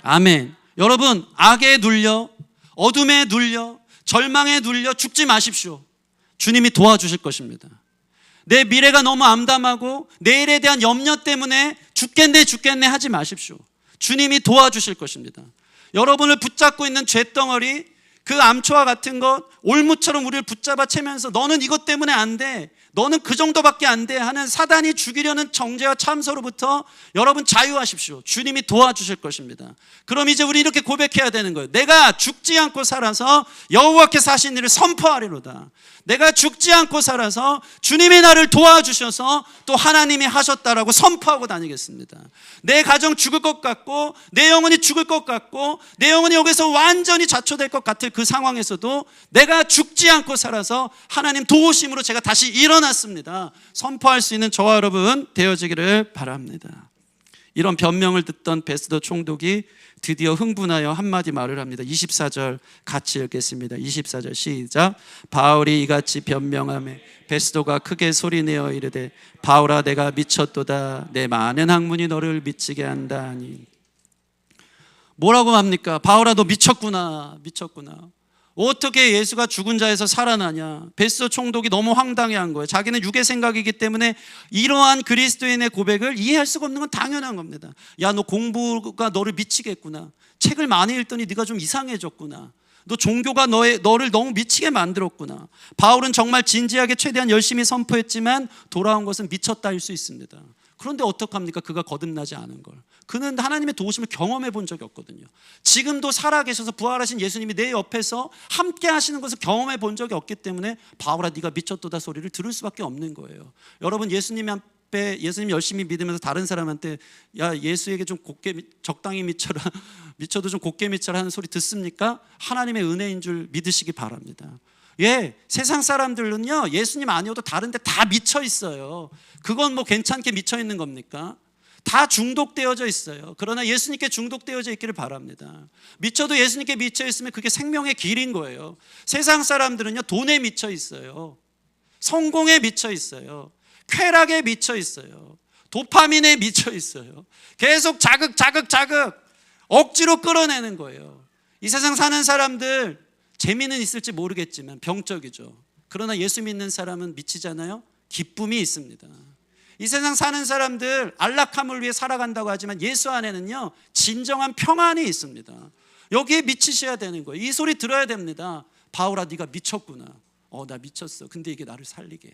아멘. 여러분, 악에 눌려, 어둠에 눌려, 절망에 눌려 죽지 마십시오. 주님이 도와주실 것입니다. 내 미래가 너무 암담하고 내일에 대한 염려 때문에 죽겠네 하지 마십시오. 주님이 도와주실 것입니다. 여러분을 붙잡고 있는 죄덩어리, 그 암초와 같은 것, 올무처럼 우리를 붙잡아 채면서 너는 이것 때문에 안 돼, 너는 그 정도밖에 안 돼 하는 사단이 죽이려는 정죄와 참소로부터 여러분 자유하십시오. 주님이 도와주실 것입니다. 그럼 이제 우리 이렇게 고백해야 되는 거예요. 내가 죽지 않고 살아서 여호와께서 하신 일을 선포하리로다. 내가 죽지 않고 살아서 주님이 나를 도와주셔서 또 하나님이 하셨다라고 선포하고 다니겠습니다. 내 가정 죽을 것 같고 내 영혼이 죽을 것 같고 내 영혼이 여기서 완전히 자초될 것 같을 그 상황에서도 내가 죽지 않고 살아서 하나님 도우심으로 제가 다시 일어났습니다. 선포할 수 있는 저와 여러분 되어지기를 바랍니다. 이런 변명을 듣던 베스도 총독이 드디어 흥분하여 한마디 말을 합니다. 24절 같이 읽겠습니다. 24절 시작. 바울이 이같이 변명하며 베스도가 크게 소리내어 이르되 바울아 내가 미쳤도다. 내 많은 학문이 너를 미치게 한다니. 뭐라고 합니까? 바울아 너 미쳤구나. 어떻게 예수가 죽은 자에서 살아나냐. 베스도 총독이 너무 황당해한 거예요. 자기는 육의 생각이기 때문에 이러한 그리스도인의 고백을 이해할 수가 없는 건 당연한 겁니다. 야, 너 공부가 너를 미치겠구나. 책을 많이 읽더니 네가 좀 이상해졌구나. 너 종교가 너를 너무 미치게 만들었구나. 바울은 정말 진지하게 최대한 열심히 선포했지만 돌아온 것은 미쳤다일 수 있습니다. 그런데 어떡합니까? 그가 거듭나지 않은 걸. 그는 하나님의 도우심을 경험해 본 적이 없거든요. 지금도 살아계셔서 부활하신 예수님이 내 옆에서 함께 하시는 것을 경험해 본 적이 없기 때문에 바울아 네가 미쳤도다 소리를 들을 수밖에 없는 거예요. 여러분 예수님 앞에 예수님 열심히 믿으면서 다른 사람한테 야 예수에게 좀 곱게 적당히 미쳐라 미쳐도 좀 곱게 미쳐라 하는 소리 듣습니까? 하나님의 은혜인 줄 믿으시기 바랍니다. 예, 세상 사람들은요 예수님 아니어도 다른데 다 미쳐 있어요. 그건 뭐 괜찮게 미쳐 있는 겁니까? 다 중독되어져 있어요. 그러나 예수님께 중독되어져 있기를 바랍니다. 미쳐도 예수님께 미쳐 있으면 그게 생명의 길인 거예요. 세상 사람들은요 돈에 미쳐 있어요. 성공에 미쳐 있어요. 쾌락에 미쳐 있어요. 도파민에 미쳐 있어요. 계속 자극 억지로 끌어내는 거예요. 이 세상 사는 사람들 재미는 있을지 모르겠지만 병적이죠. 그러나 예수 믿는 사람은 미치잖아요. 기쁨이 있습니다. 이 세상 사는 사람들 안락함을 위해 살아간다고 하지만 예수 안에는요 진정한 평안이 있습니다. 여기에 미치셔야 되는 거예요. 이 소리 들어야 됩니다. 바울아 네가 미쳤구나. 나 미쳤어. 근데 이게 나를 살리게 해.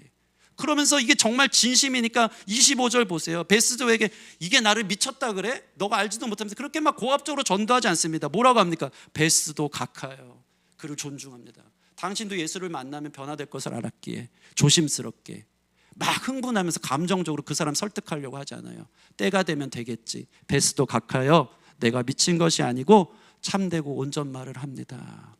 그러면서 이게 정말 진심이니까 25절 보세요. 베스도에게 이게 나를 미쳤다 그래? 너가 알지도 못하면서 그렇게 막 고압적으로 전도하지 않습니다. 뭐라고 합니까? 베스도 각하여 그를 존중합니다. 당신도 예수를 만나면 변화될 것을 알았기에 조심스럽게 막 흥분하면서 감정적으로 그 사람 설득하려고 하지 않아요. 때가 되면 되겠지. 베스도 각하여 내가 미친 것이 아니고 참되고 온전 말을 합니다.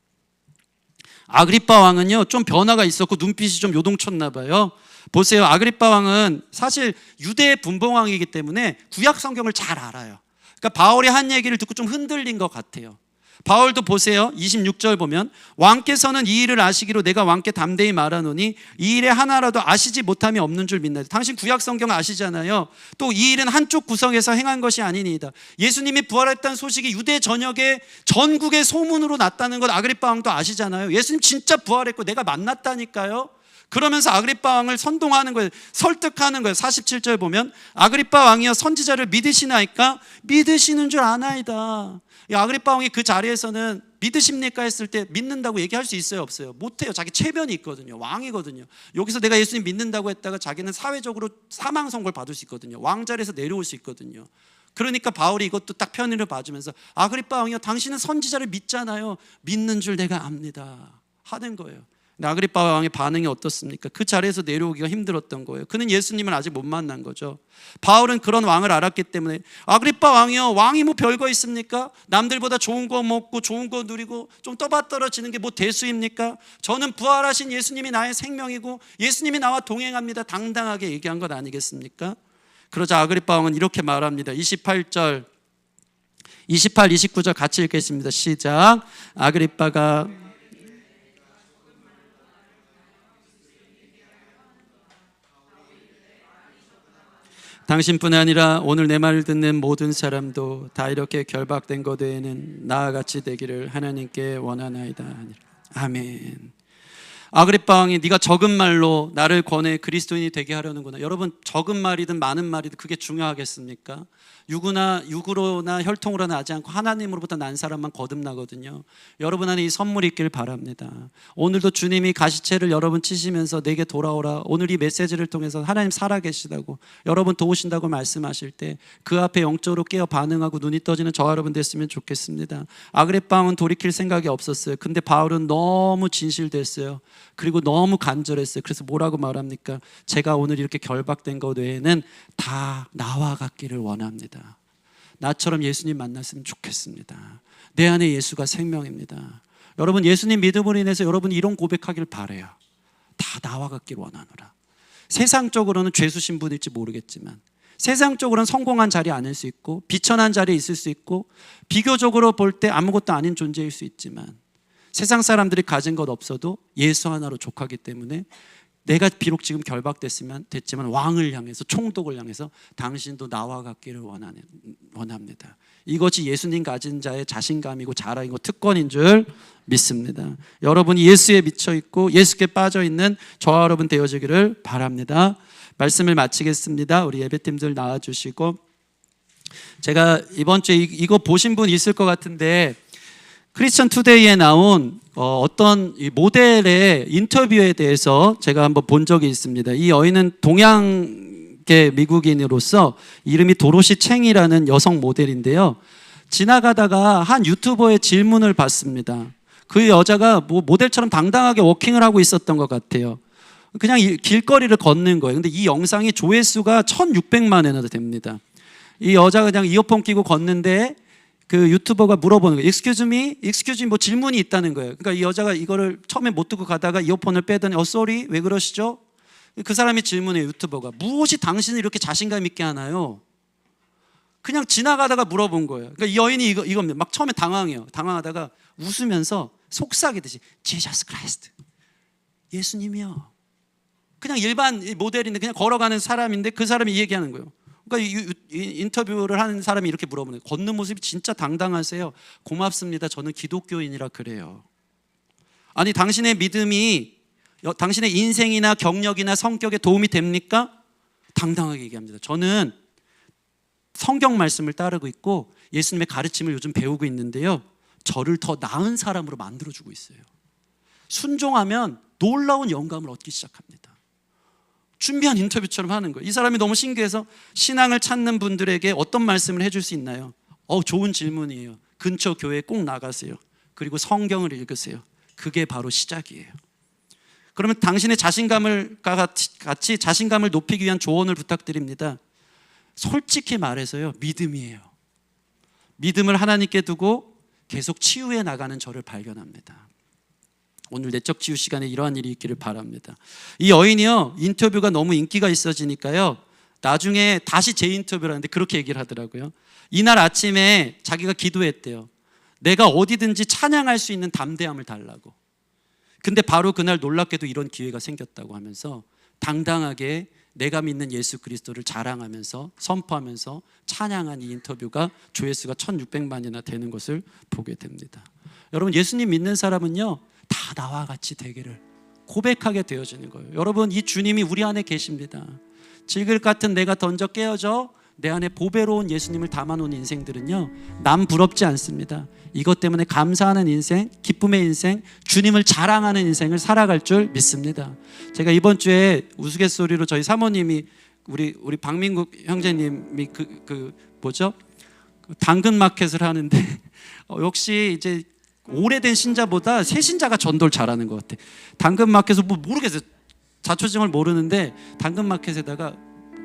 아그리빠 왕은요 좀 변화가 있었고 눈빛이 좀 요동쳤나 봐요. 보세요. 아그리빠 왕은 사실 유대의 분봉왕이기 때문에 구약 성경을 잘 알아요. 그러니까 바울이 한 얘기를 듣고 좀 흔들린 것 같아요. 바울도 보세요. 26절 보면 왕께서는 이 일을 아시기로 내가 왕께 담대히 말하노니 이 일에 하나라도 아시지 못함이 없는 줄 믿나이다. 당신 구약 성경 아시잖아요. 또 이 일은 한쪽 구석에서 행한 것이 아니니이다. 예수님이 부활했다는 소식이 유대 전역에 전국의 소문으로 났다는 것 아그리빠 왕도 아시잖아요. 예수님 진짜 부활했고 내가 만났다니까요. 그러면서 아그리빠 왕을 선동하는 거예요. 설득하는 거예요. 47절 보면 아그리빠 왕이여 선지자를 믿으시나이까? 믿으시는 줄 아나이다. 아그리빠 왕이 그 자리에서는 믿으십니까 했을 때 믿는다고 얘기할 수 있어요 없어요? 못해요. 자기 체면이 있거든요. 왕이거든요. 여기서 내가 예수님 믿는다고 했다가 자기는 사회적으로 사망 선고를 받을 수 있거든요. 왕자리에서 내려올 수 있거든요. 그러니까 바울이 이것도 딱 편의를 봐주면서 아그리빠 왕이요 당신은 선지자를 믿잖아요. 믿는 줄 내가 압니다 하는 거예요. 근데 아그리빠 왕의 반응이 어떻습니까? 그 자리에서 내려오기가 힘들었던 거예요. 그는 예수님을 아직 못 만난 거죠. 바울은 그런 왕을 알았기 때문에 아그리빠 왕이요, 왕이 뭐 별거 있습니까? 남들보다 좋은 거 먹고 좋은 거 누리고 좀 떠받들어지는 게 뭐 대수입니까? 저는 부활하신 예수님이 나의 생명이고 예수님이 나와 동행합니다. 당당하게 얘기한 것 아니겠습니까? 그러자 아그리빠 왕은 이렇게 말합니다. 28절 28, 29절 같이 읽겠습니다. 시작. 아그리빠가 당신뿐 아니라 오늘 내 말을 듣는 모든 사람도 다 이렇게 결박된 것 외에는 나와 같이 되기를 하나님께 원하나이다. 아멘. 아그리빠 왕이 네가 적은 말로 나를 권해 그리스도인이 되게 하려는구나. 여러분, 적은 말이든 많은 말이든 그게 중요하겠습니까? 육으로나 혈통으로나 나지 않고 하나님으로부터 난 사람만 거듭나거든요. 여러분 안에 이 선물이 있길 바랍니다. 오늘도 주님이 가시채를 여러분 치시면서 내게 돌아오라, 오늘 이 메시지를 통해서 하나님 살아계시다고 여러분 도우신다고 말씀하실 때 그 앞에 영적으로 깨어 반응하고 눈이 떠지는 저와 여러분 됐으면 좋겠습니다. 아그리빠 왕은 돌이킬 생각이 없었어요. 근데 바울은 너무 진실됐어요. 그리고 너무 간절했어요. 그래서 뭐라고 말합니까? 제가 오늘 이렇게 결박된 것 외에는 다 나와 같기를 원합니다. 나처럼 예수님 만났으면 좋겠습니다. 내 안에 예수가 생명입니다. 여러분, 예수님 믿음으로 인해서 여러분이 이런 고백하길 바라요. 다 나와 같기를 원하노라. 세상적으로는 죄수 신분일지 모르겠지만, 세상적으로는 성공한 자리에 아닐 수 있고 비천한 자리에 있을 수 있고 비교적으로 볼 때 아무것도 아닌 존재일 수 있지만, 세상 사람들이 가진 것 없어도 예수 하나로 족하기 때문에 내가 비록 지금 결박됐지만 왕을 향해서, 총독을 향해서 당신도 나와 같기를 원합니다. 이것이 예수님 가진 자의 자신감이고 자랑이고 특권인 줄 믿습니다. 여러분이 예수에 미쳐 있고 예수께 빠져 있는 저와 여러분 되어지기를 바랍니다. 말씀을 마치겠습니다. 우리 예배팀들 나와주시고, 제가 이번 주에 이거 보신 분 있을 것 같은데, 크리스천 투데이에 나온 어떤 모델의 인터뷰에 대해서 제가 한번 본 적이 있습니다. 이 여인은 동양계 미국인으로서 이름이 도로시 챙이라는 여성 모델인데요. 지나가다가 한 유튜버의 질문을 받습니다. 그 여자가 뭐 모델처럼 당당하게 워킹을 하고 있었던 것 같아요. 그냥 길거리를 걷는 거예요. 근데 이 영상이 조회수가 1600만 회나 됩니다. 이 여자가 그냥 이어폰 끼고 걷는데 그 유튜버가 물어보는 거예요. Excuse me 뭐 질문이 있다는 거예요. 그러니까 이 여자가 이거를 처음에 못 듣고 가다가 이어폰을 빼더니 sorry, 왜 그러시죠? 그 사람이 질문해요. 유튜버가 무엇이 당신을 이렇게 자신감 있게 하나요? 그냥 지나가다가 물어본 거예요. 그러니까 이 여인이 이겁니다. 막 처음에 당황해요. 당황하다가 웃으면서 속삭이듯이 Jesus Christ, 예수님이요. 그냥 일반 모델인데 그냥 걸어가는 사람인데 그 사람이 이 얘기하는 거예요. 그러니까 인터뷰를 하는 사람이 이렇게 물어보는 거예요. 걷는 모습이 진짜 당당하세요. 고맙습니다. 저는 기독교인이라 그래요. 아니, 당신의 믿음이 당신의 인생이나 경력이나 성격에 도움이 됩니까? 당당하게 얘기합니다. 저는 성경 말씀을 따르고 있고 예수님의 가르침을 요즘 배우고 있는데요, 저를 더 나은 사람으로 만들어주고 있어요. 순종하면 놀라운 영감을 얻기 시작합니다. 준비한 인터뷰처럼 하는 거예요. 이 사람이 너무 신기해서 신앙을 찾는 분들에게 어떤 말씀을 해줄 수 있나요? 좋은 질문이에요. 근처 교회에 꼭 나가세요. 그리고 성경을 읽으세요. 그게 바로 시작이에요. 그러면 당신의 자신감을 같이 자신감을 높이기 위한 조언을 부탁드립니다. 솔직히 말해서요, 믿음이에요. 믿음을 하나님께 두고 계속 치유해 나가는 저를 발견합니다. 오늘 내적 치유 시간에 이러한 일이 있기를 바랍니다. 이 여인이요, 인터뷰가 너무 인기가 있어지니까요, 나중에 다시 재인터뷰를 하는데 그렇게 얘기를 하더라고요. 이날 아침에 자기가 기도했대요. 내가 어디든지 찬양할 수 있는 담대함을 달라고. 근데 바로 그날 놀랍게도 이런 기회가 생겼다고 하면서 당당하게 내가 믿는 예수 그리스도를 자랑하면서 선포하면서 찬양한 이 인터뷰가 조회수가 1600만이나 되는 것을 보게 됩니다. 여러분, 예수님 믿는 사람은요, 다 나와 같이 되기를 고백하게 되어지는 거예요. 여러분, 이 주님이 우리 안에 계십니다. 질그릇 같은 내가 던져 깨어져 내 안에 보배로운 예수님을 담아놓은 인생들은요, 남 부럽지 않습니다. 이것 때문에 감사하는 인생, 기쁨의 인생, 주님을 자랑하는 인생을 살아갈 줄 믿습니다. 제가 이번 주에 우스갯소리로 저희 사모님이 우리 박민국 형제님이 당근 마켓을 하는데 역시 이제 오래된 신자보다 새 신자가 전도를 잘하는 것 같아. 당근마켓에서 뭐 모르겠어요. 자초지종을 모르는데 당근마켓에다가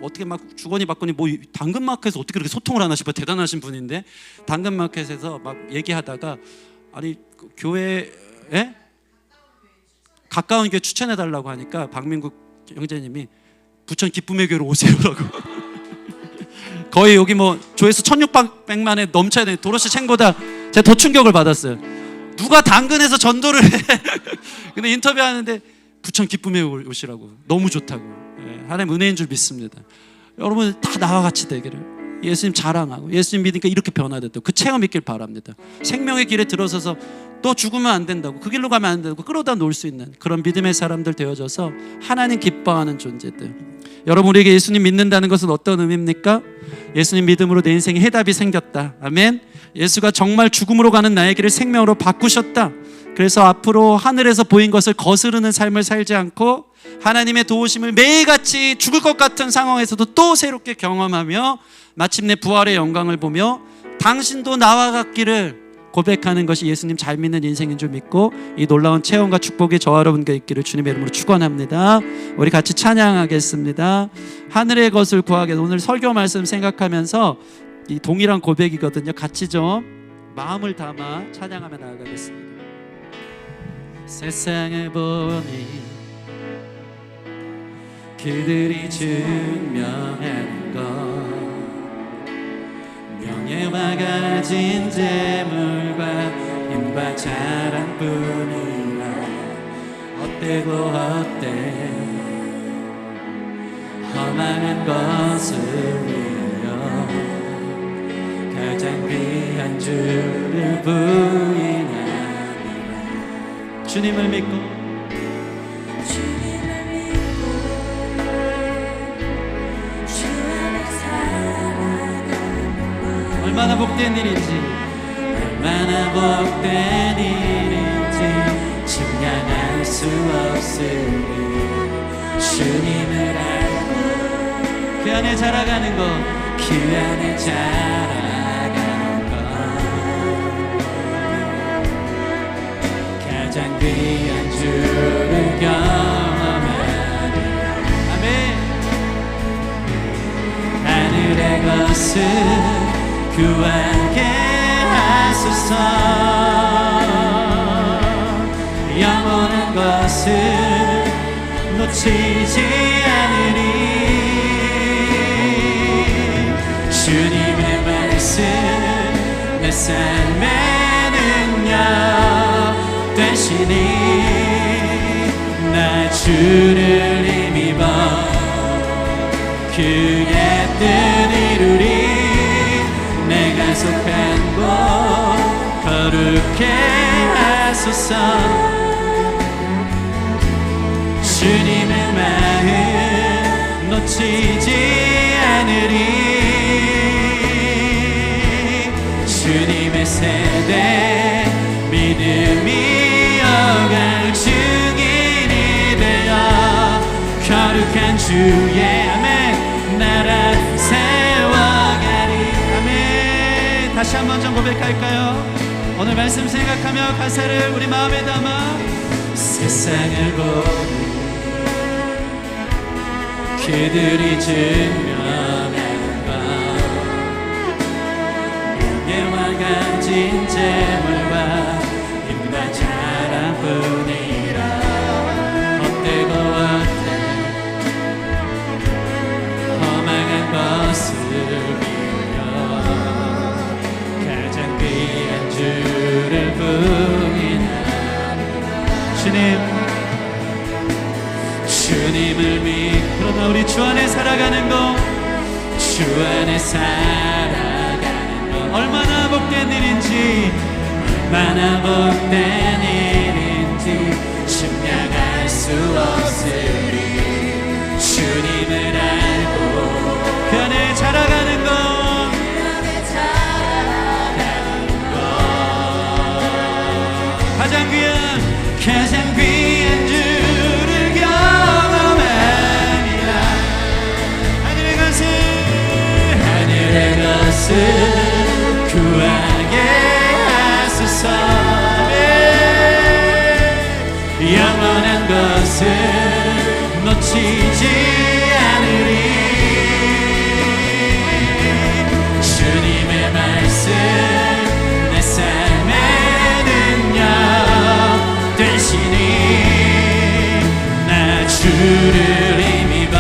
어떻게 막 주거니 받거니 뭐 당근마켓에서 어떻게 그렇게 소통을 하나 싶어. 대단하신 분인데 당근마켓에서 막 얘기하다가 아니 그 교회에 가까운 교회 추천해 달라고 하니까 박민국 형제님이 부천 기쁨의 교회로 오세요라고. 거의 여기 뭐 조회수 1600만에 넘쳐야 되는 도로시 챙보다 제가 더 충격을 받았어요. 누가 당근에서 전도를 해. 근데 인터뷰하는데 부천 기쁨의 교회 오시라고. 너무 좋다고. 하나님 은혜인 줄 믿습니다. 여러분 다 나와 같이 되기를, 예수님 자랑하고 예수님 믿으니까 이렇게 변화됐다고 그 체험 있길 바랍니다. 생명의 길에 들어서서 또 죽으면 안 된다고, 그 길로 가면 안 된다고 끌어다 놓을 수 있는 그런 믿음의 사람들 되어져서 하나님 기뻐하는 존재들. 여러분 우리에게 예수님 믿는다는 것은 어떤 의미입니까? 예수님 믿음으로 내 인생에 해답이 생겼다. 아멘. 예수가 정말 죽음으로 가는 나의 길을 생명으로 바꾸셨다. 그래서 앞으로 하늘에서 보인 것을 거스르는 삶을 살지 않고 하나님의 도우심을 매일같이 죽을 것 같은 상황에서도 또 새롭게 경험하며 마침내 부활의 영광을 보며 당신도 나와 같기를 고백하는 것이 예수님 잘 믿는 인생인 줄 믿고 이 놀라운 체험과 축복이 저와 여러분과 있기를 주님의 이름으로 축원합니다. 우리 같이 찬양하겠습니다. 하늘의 것을 구하게. 오늘 설교 말씀 생각하면서 이 동일한 고백이거든요. 같이 좀 마음을 담아 찬양하며 나아가겠습니다. 세상을 보니 그들이 증명하는 것 명예와 가진 재물과 힘과 자랑뿐이라 헛되고 헛돼 허망한 것을 위하여 가장 귀한 주를 부인하니라. 주님을 믿고 얼마나 복된 일인지, 얼마나 복된 일인지 측량할 수 없으니 주님을 알고 그 안에 자라가는 것, 그 안에 자라가는 것 가장 귀한 주를 경험하니. 아멘. 하늘의 것을 구하게 하소서. 영원한 것을 놓치지 않으리. 주님의 말씀 내 삶의 능력 되시니 나 주를 힘입어 그의 뜻 이루리. 내가 속한 곳 거룩해 하소서. 주님의 마음 놓치지 않으리. 주님의 세대 믿음이 어갈 증인이 되어 거룩한 주의 아멘 나라 다시 한번 좀 고백할까요? 오늘 말씀 생각하며 가사를 우리 마음에 담아 세상을 보니 그들이 증명한 바 명예와 가진 재물과 힘과 자랑뿐이라 헛되고 헛된 허망한 것을 주를 부인하니. 주님을 믿고 그러나 우리 주 안에 살아가는 것, 주 안에 살아가는 것 얼마나 복된 일인지, 얼마나 복된 일인지 측량할 수 없으리. 주님을 알고 그 안에 자라가는 것 가장 귀한 주를 경험하니라. 하늘의 것을 구하게 하소서. 아멘. 놓치지 않으리. 주님의 말씀 내 삶의 능력 되시니 나 주를 힘입어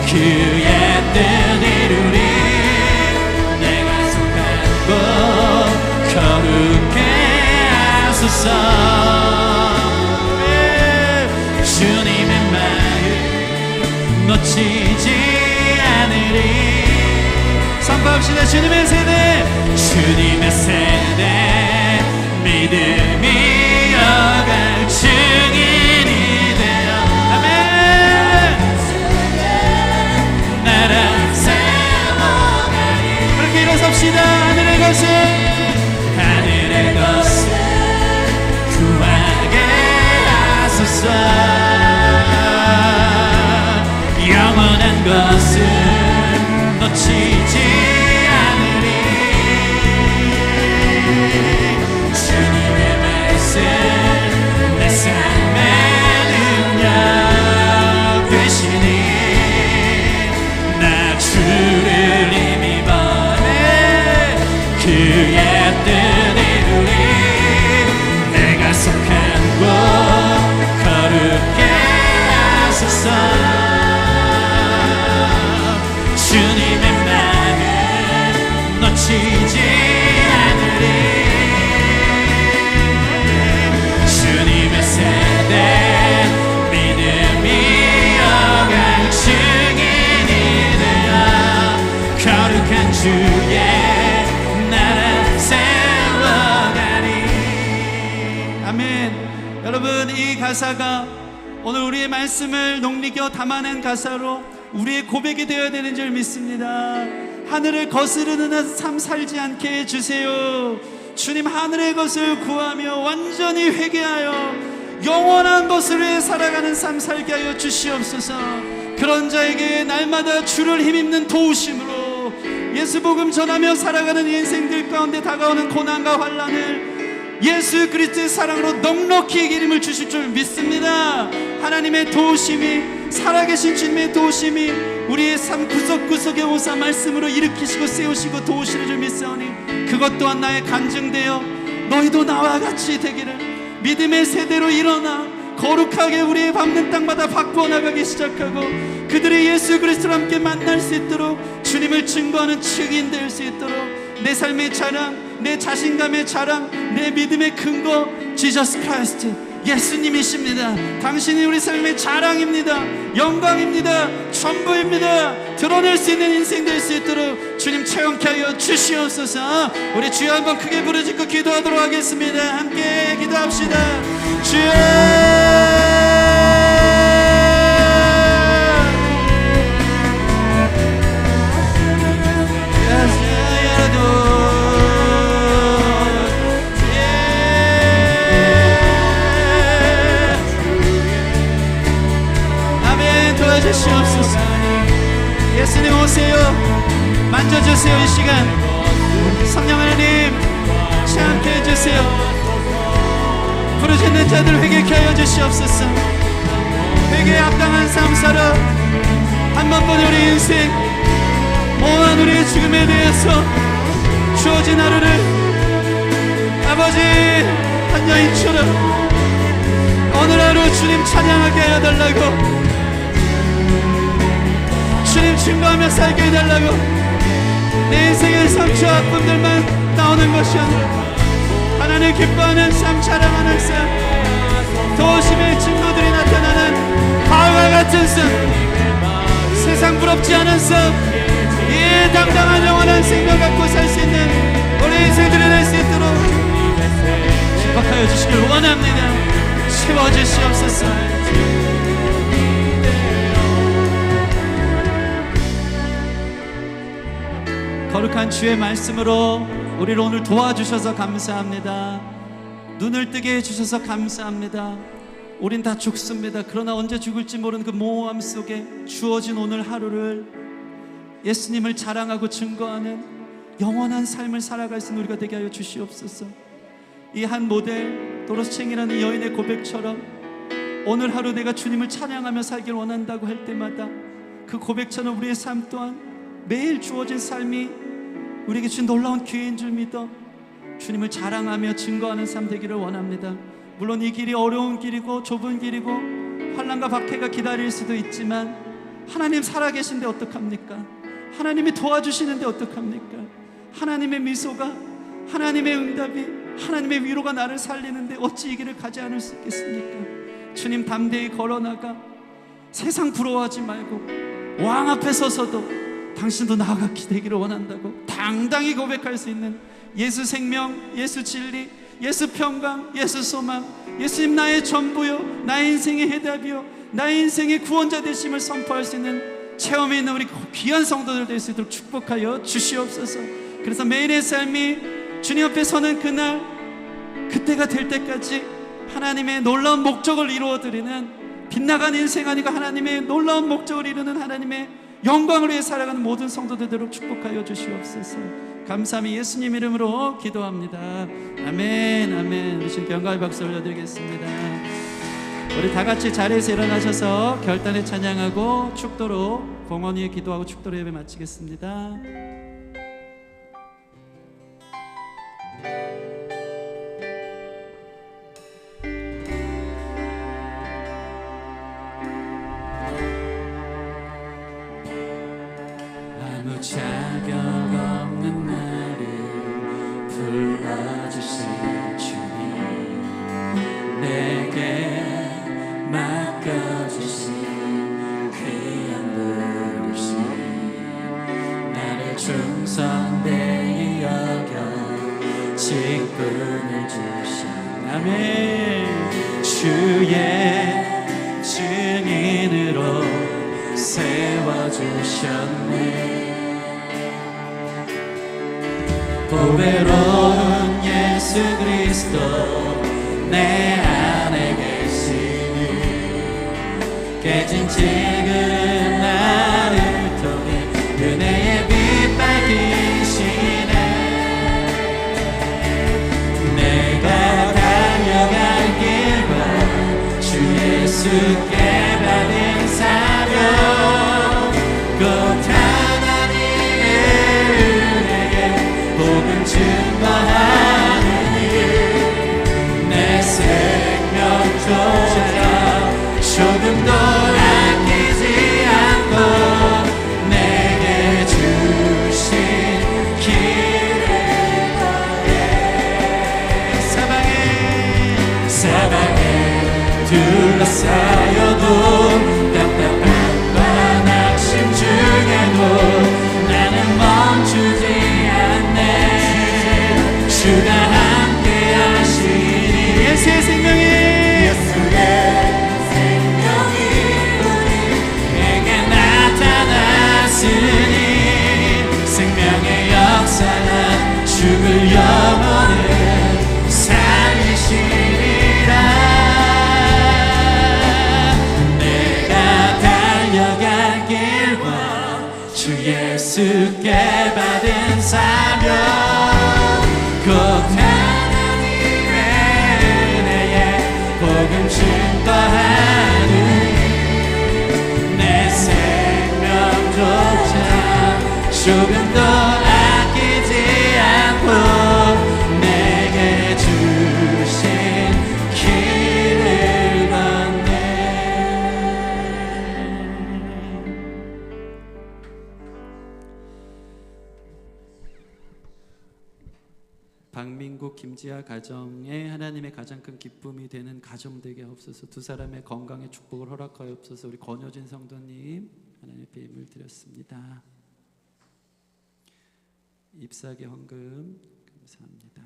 그의 뜻 이루리. 내가 속한 곳 거룩해 하소서. 주님의 마음 놓치지 않으리. 선포합시다. 주님의 세대, 주님의 세대 믿음이 여갈 증인이 되어 아멘. 나라 세워가리. 그렇게 일어섭시다. 하늘의 것을 구하게 하소서. 영원한 것을 놓치지 않으리. 주님의 말씀 내 삶의 능력 되시니 나 주를 힘입어 그의 뜻 이루리. 내가 속한 곳 거룩해 하소서. 주님의 마음 놓치지 않으리. 주님의 세대 믿음이 여갈 증인이 되어 거룩한 주의 나라 세워가리. 아멘. 여러분, 이 가사가 오늘 우리의 말씀을 녹리겨 담아낸 가사로 우리의 고백이 되어야 되는 줄 믿습니다. 하늘을 거스르는 삶 살지 않게 해주세요. 주님, 하늘의 것을 구하며 완전히 회개하여 영원한 것을 위해 살아가는 삶 살게 하여 주시옵소서. 그런 자에게 날마다 주를 힘입는 도우심으로 예수 복음 전하며 살아가는 인생들 가운데 다가오는 고난과 환난을 예수 그리스도의 사랑으로 넉넉히 이기림을 주실 줄 믿습니다. 하나님의 도우심이, 살아계신 주님의 도우심이 우리의 삶 구석구석에 오사 말씀으로 일으키시고 세우시고 도우시는 줄 믿사오니 그것 또한 나의 간증되어 너희도 나와 같이 되기를. 믿음의 세대로 일어나 거룩하게 우리의 밟는 땅마다 바꾸어 나가기 시작하고 그들이 예수 그리스도와 함께 만날 수 있도록 주님을 증거하는 증인 될 수 있도록 내 삶의 자랑, 내 자신감의 자랑, 내 믿음의 근거 지저스 크라이스트 예수님이십니다. 당신이 우리 삶의 자랑입니다. 영광입니다. 전부입니다. 드러낼 수 있는 인생 될 수 있도록 주님 체험케 하여 주시옵소서. 우리 주여 한번 크게 부르짖고 기도하도록 하겠습니다. 함께 기도합시다. 주여, 주시옵소서. 예수님 오세요. 만져주세요. 이 시간 성령 하나님 체험케 해주세요. 부르짖는 자들 회개케 하여 주시옵소서. 회개에 합당한 삶 살아 한 번뿐인 우리 인생 모호한 우리의 죽음에 대해서 주어진 하루를 아버지 한 여인처럼 오늘 하루 주님 찬양하게 하여 달라고, 주님 증거하며 살게 해달라고. 내 인생의 상처와 아픔들만 나오는 것이 아니라 하나님 기뻐하는 삶, 자랑하는 삶, 도우심의 증거들이 나타나는 바울과 같은 삶, 세상 부럽지 않은 삶, 이 당당한 영원한 생명 갖고 살 수 있는 우리 인생들이 될 수 있도록 축복하여 주시길 원합니다. 채워주시옵소서. 거룩한 주의 말씀으로 우리를 오늘 도와주셔서 감사합니다. 눈을 뜨게 해주셔서 감사합니다. 우린 다 죽습니다. 그러나 언제 죽을지 모르는 그 모호함 속에 주어진 오늘 하루를 예수님을 자랑하고 증거하는 영원한 삶을 살아갈 수 있는 우리가 되게 하여 주시옵소서. 이 한 모델 도로시쟁이라는 여인의 고백처럼 오늘 하루 내가 주님을 찬양하며 살길 원한다고 할 때마다 그 고백처럼 우리의 삶 또한 매일 주어진 삶이 우리에게 주신 놀라운 기회인 줄 믿어 주님을 자랑하며 증거하는 삶 되기를 원합니다. 물론 이 길이 어려운 길이고 좁은 길이고 환난과 박해가 기다릴 수도 있지만 하나님 살아계신데 어떡합니까? 하나님이 도와주시는데 어떡합니까? 하나님의 미소가, 하나님의 응답이, 하나님의 위로가 나를 살리는데 어찌 이 길을 가지 않을 수 있겠습니까? 주님 담대히 걸어나가 세상 부러워하지 말고 왕 앞에 서서도 당신도 나아가게 되기를 원한다고 당당히 고백할 수 있는 예수 생명, 예수 진리, 예수 평강, 예수 소망, 예수님 나의 전부요, 나의 인생의 해답이요, 나의 인생의 구원자 되심을 선포할 수 있는 체험에 있는 우리 귀한 성도들 될 수 있도록 축복하여 주시옵소서. 그래서 매일의 삶이 주님 앞에 서는 그날, 그때가 될 때까지 하나님의 놀라운 목적을 이루어드리는 빗나간 인생 아니고 하나님의 놀라운 목적을 이루는 하나님의 영광을 위해 살아가는 모든 성도들 되도록 축복하여 주시옵소서. 감사함이 예수님 이름으로 기도합니다. 아멘, 아멘. 우리 주님께 영광의 박수 올려드리겠습니다. 우리 다 같이 자리에서 일어나셔서 결단에 찬양하고 축도로 공원 위에 기도하고 축도로 예배 마치겠습니다. 아무 자격 없는 나를 불러주신 주님, 내게 맡겨주신 귀한 부르심, 나를 충성되이 여겨 직분을 주신 아멘. 주의 증인으로 세워주셨네. 보배로운 예수 그리스도 내 안에 계시니 깨진 질그릇 나를 통해 은혜의 빛 밝히시네. 내가 달려갈 길과 주 예수께 받은 사명, 곧 하나님의 은혜에 복음 증거하는 일, 내 생명조차 조금도 아끼지 않고 내게 주신 길을 더해. 사방에 둘러싸여도 답답함과 낙심 중에도 나는 멈추지 않네. 주가 함께 하시니 예수의 생명이 우리에게 나타났으니 생명의 역사는 죽을 영혼을 살리시리라. 내가 달려갈 길과 주 예수께 받은 사명, 곧 하나님의 은혜에 복음 증거하는 내 생명조차 조금도 아끼지 않고 내게 주신 길을 걷네. 박민국 김지아 가정에 하나님의 가장 큰 기쁨이 되는 가정 되게 하옵소서. 두 사람의 건강에 축복을 허락하옵소서. 우리 권효진 성도님 하나님 앞에 예물 드렸습니다. 입사기 헌금 감사합니다.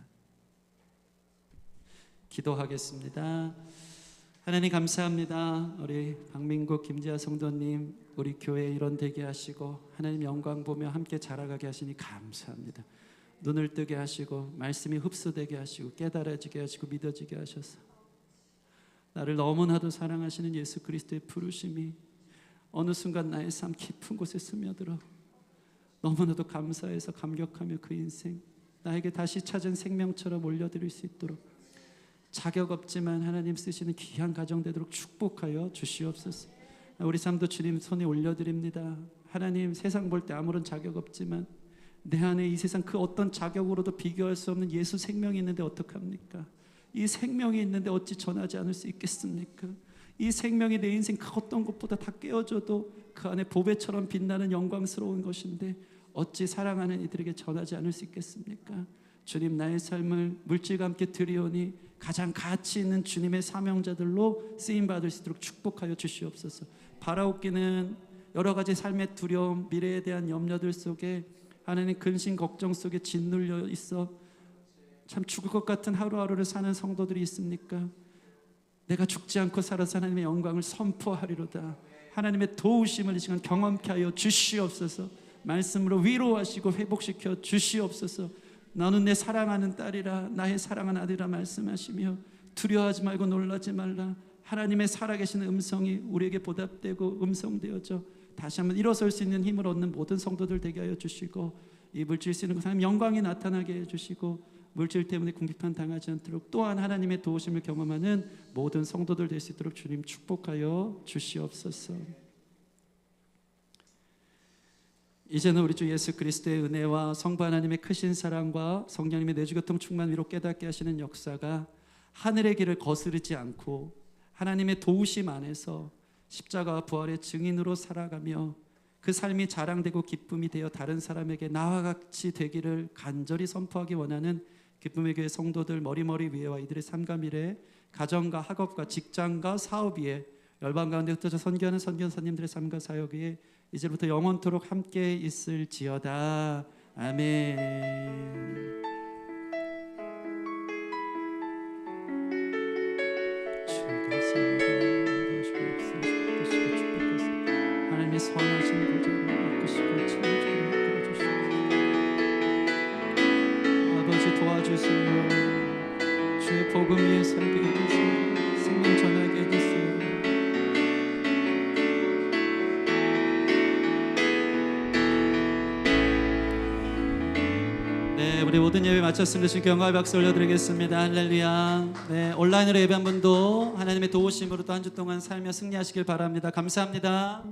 기도하겠습니다. 하나님 감사합니다. 우리 박민국 김지아 성도님 우리 교회에 일원 되게 하시고 하나님 영광 보며 함께 자라가게 하시니 감사합니다. 눈을 뜨게 하시고 말씀이 흡수되게 하시고 깨달아지게 하시고 믿어지게 하셔서 나를 너무나도 사랑하시는 예수 그리스도의 부르심이 어느 순간 나의 삶 깊은 곳에 스며들어 너무나도 감사해서 감격하며 그 인생 나에게 다시 찾은 생명처럼 올려드릴 수 있도록 자격 없지만 하나님 쓰시는 귀한 가정 되도록 축복하여 주시옵소서. 우리 삶도 주님 손에 올려드립니다. 하나님, 세상 볼 때 아무런 자격 없지만 내 안에 이 세상 그 어떤 자격으로도 비교할 수 없는 예수 생명이 있는데 어떡합니까? 이 생명이 있는데 어찌 전하지 않을 수 있겠습니까? 이 생명이 내 인생 그 어떤 것보다 다 깨어져도 그 안에 보배처럼 빛나는 영광스러운 것인데 어찌 사랑하는 이들에게 전하지 않을 수 있겠습니까? 주님, 나의 삶을 물질과 함께 드리오니 가장 가치 있는 주님의 사명자들로 쓰임받을 수 있도록 축복하여 주시옵소서. 바라옵기는 여러 가지 삶의 두려움, 미래에 대한 염려들 속에 하나님 근심 걱정 속에 짓눌려 있어 참 죽을 것 같은 하루하루를 사는 성도들이 있습니까? 내가 죽지 않고 살아서 하나님의 영광을 선포하리로다. 하나님의 도우심을 이 시간 경험케 하여 주시옵소서. 말씀으로 위로하시고 회복시켜 주시옵소서. 너는 내 사랑하는 딸이라, 나의 사랑하는 아들이라 말씀하시며 두려워하지 말고 놀라지 말라. 하나님의 살아계신 음성이 우리에게 보답되고 음성되어져 다시 한번 일어설 수 있는 힘을 얻는 모든 성도들 되게 하여 주시고, 이 물질 쓰는 그 하나님 영광이 나타나게 해주시고, 물질 때문에 궁핍한 당하지 않도록 또한 하나님의 도우심을 경험하는 모든 성도들 될 수 있도록 주님 축복하여 주시옵소서. 이제는 우리 주 예수 그리스도의 은혜와 성부 하나님의 크신 사랑과 성령님의 내주교통 충만 위로 깨닫게 하시는 역사가 하늘의 길을 거스르지 않고 하나님의 도우심 안에서 십자가와 부활의 증인으로 살아가며 그 삶이 자랑되고 기쁨이 되어 다른 사람에게 나와 같이 되기를 간절히 선포하기 원하는 기쁨의 교회 성도들 머리머리 위에와 이들의 삶과 미래, 가정과 학업과 직장과 사업 위에, 열방 가운데 흩어져 선교하는 선교사님들의 삶과 사역 위에 이제부터 영원토록 함께 있을지어다. 아멘. 하나님의 선하신 보좌를 이끄시고 채워주시고 아버지 도와주세요. 주의 복음 위에 살게 해주세요. 생명 전하게 해주세요. 네, 우리 모든 예배 마쳤습니다. 주님께 영광의 박수 올려드리겠습니다. 할렐루야. 네, 온라인으로 예배한 분도 하나님의 도우심으로 또 한 주 동안 살며 승리하시길 바랍니다. 감사합니다.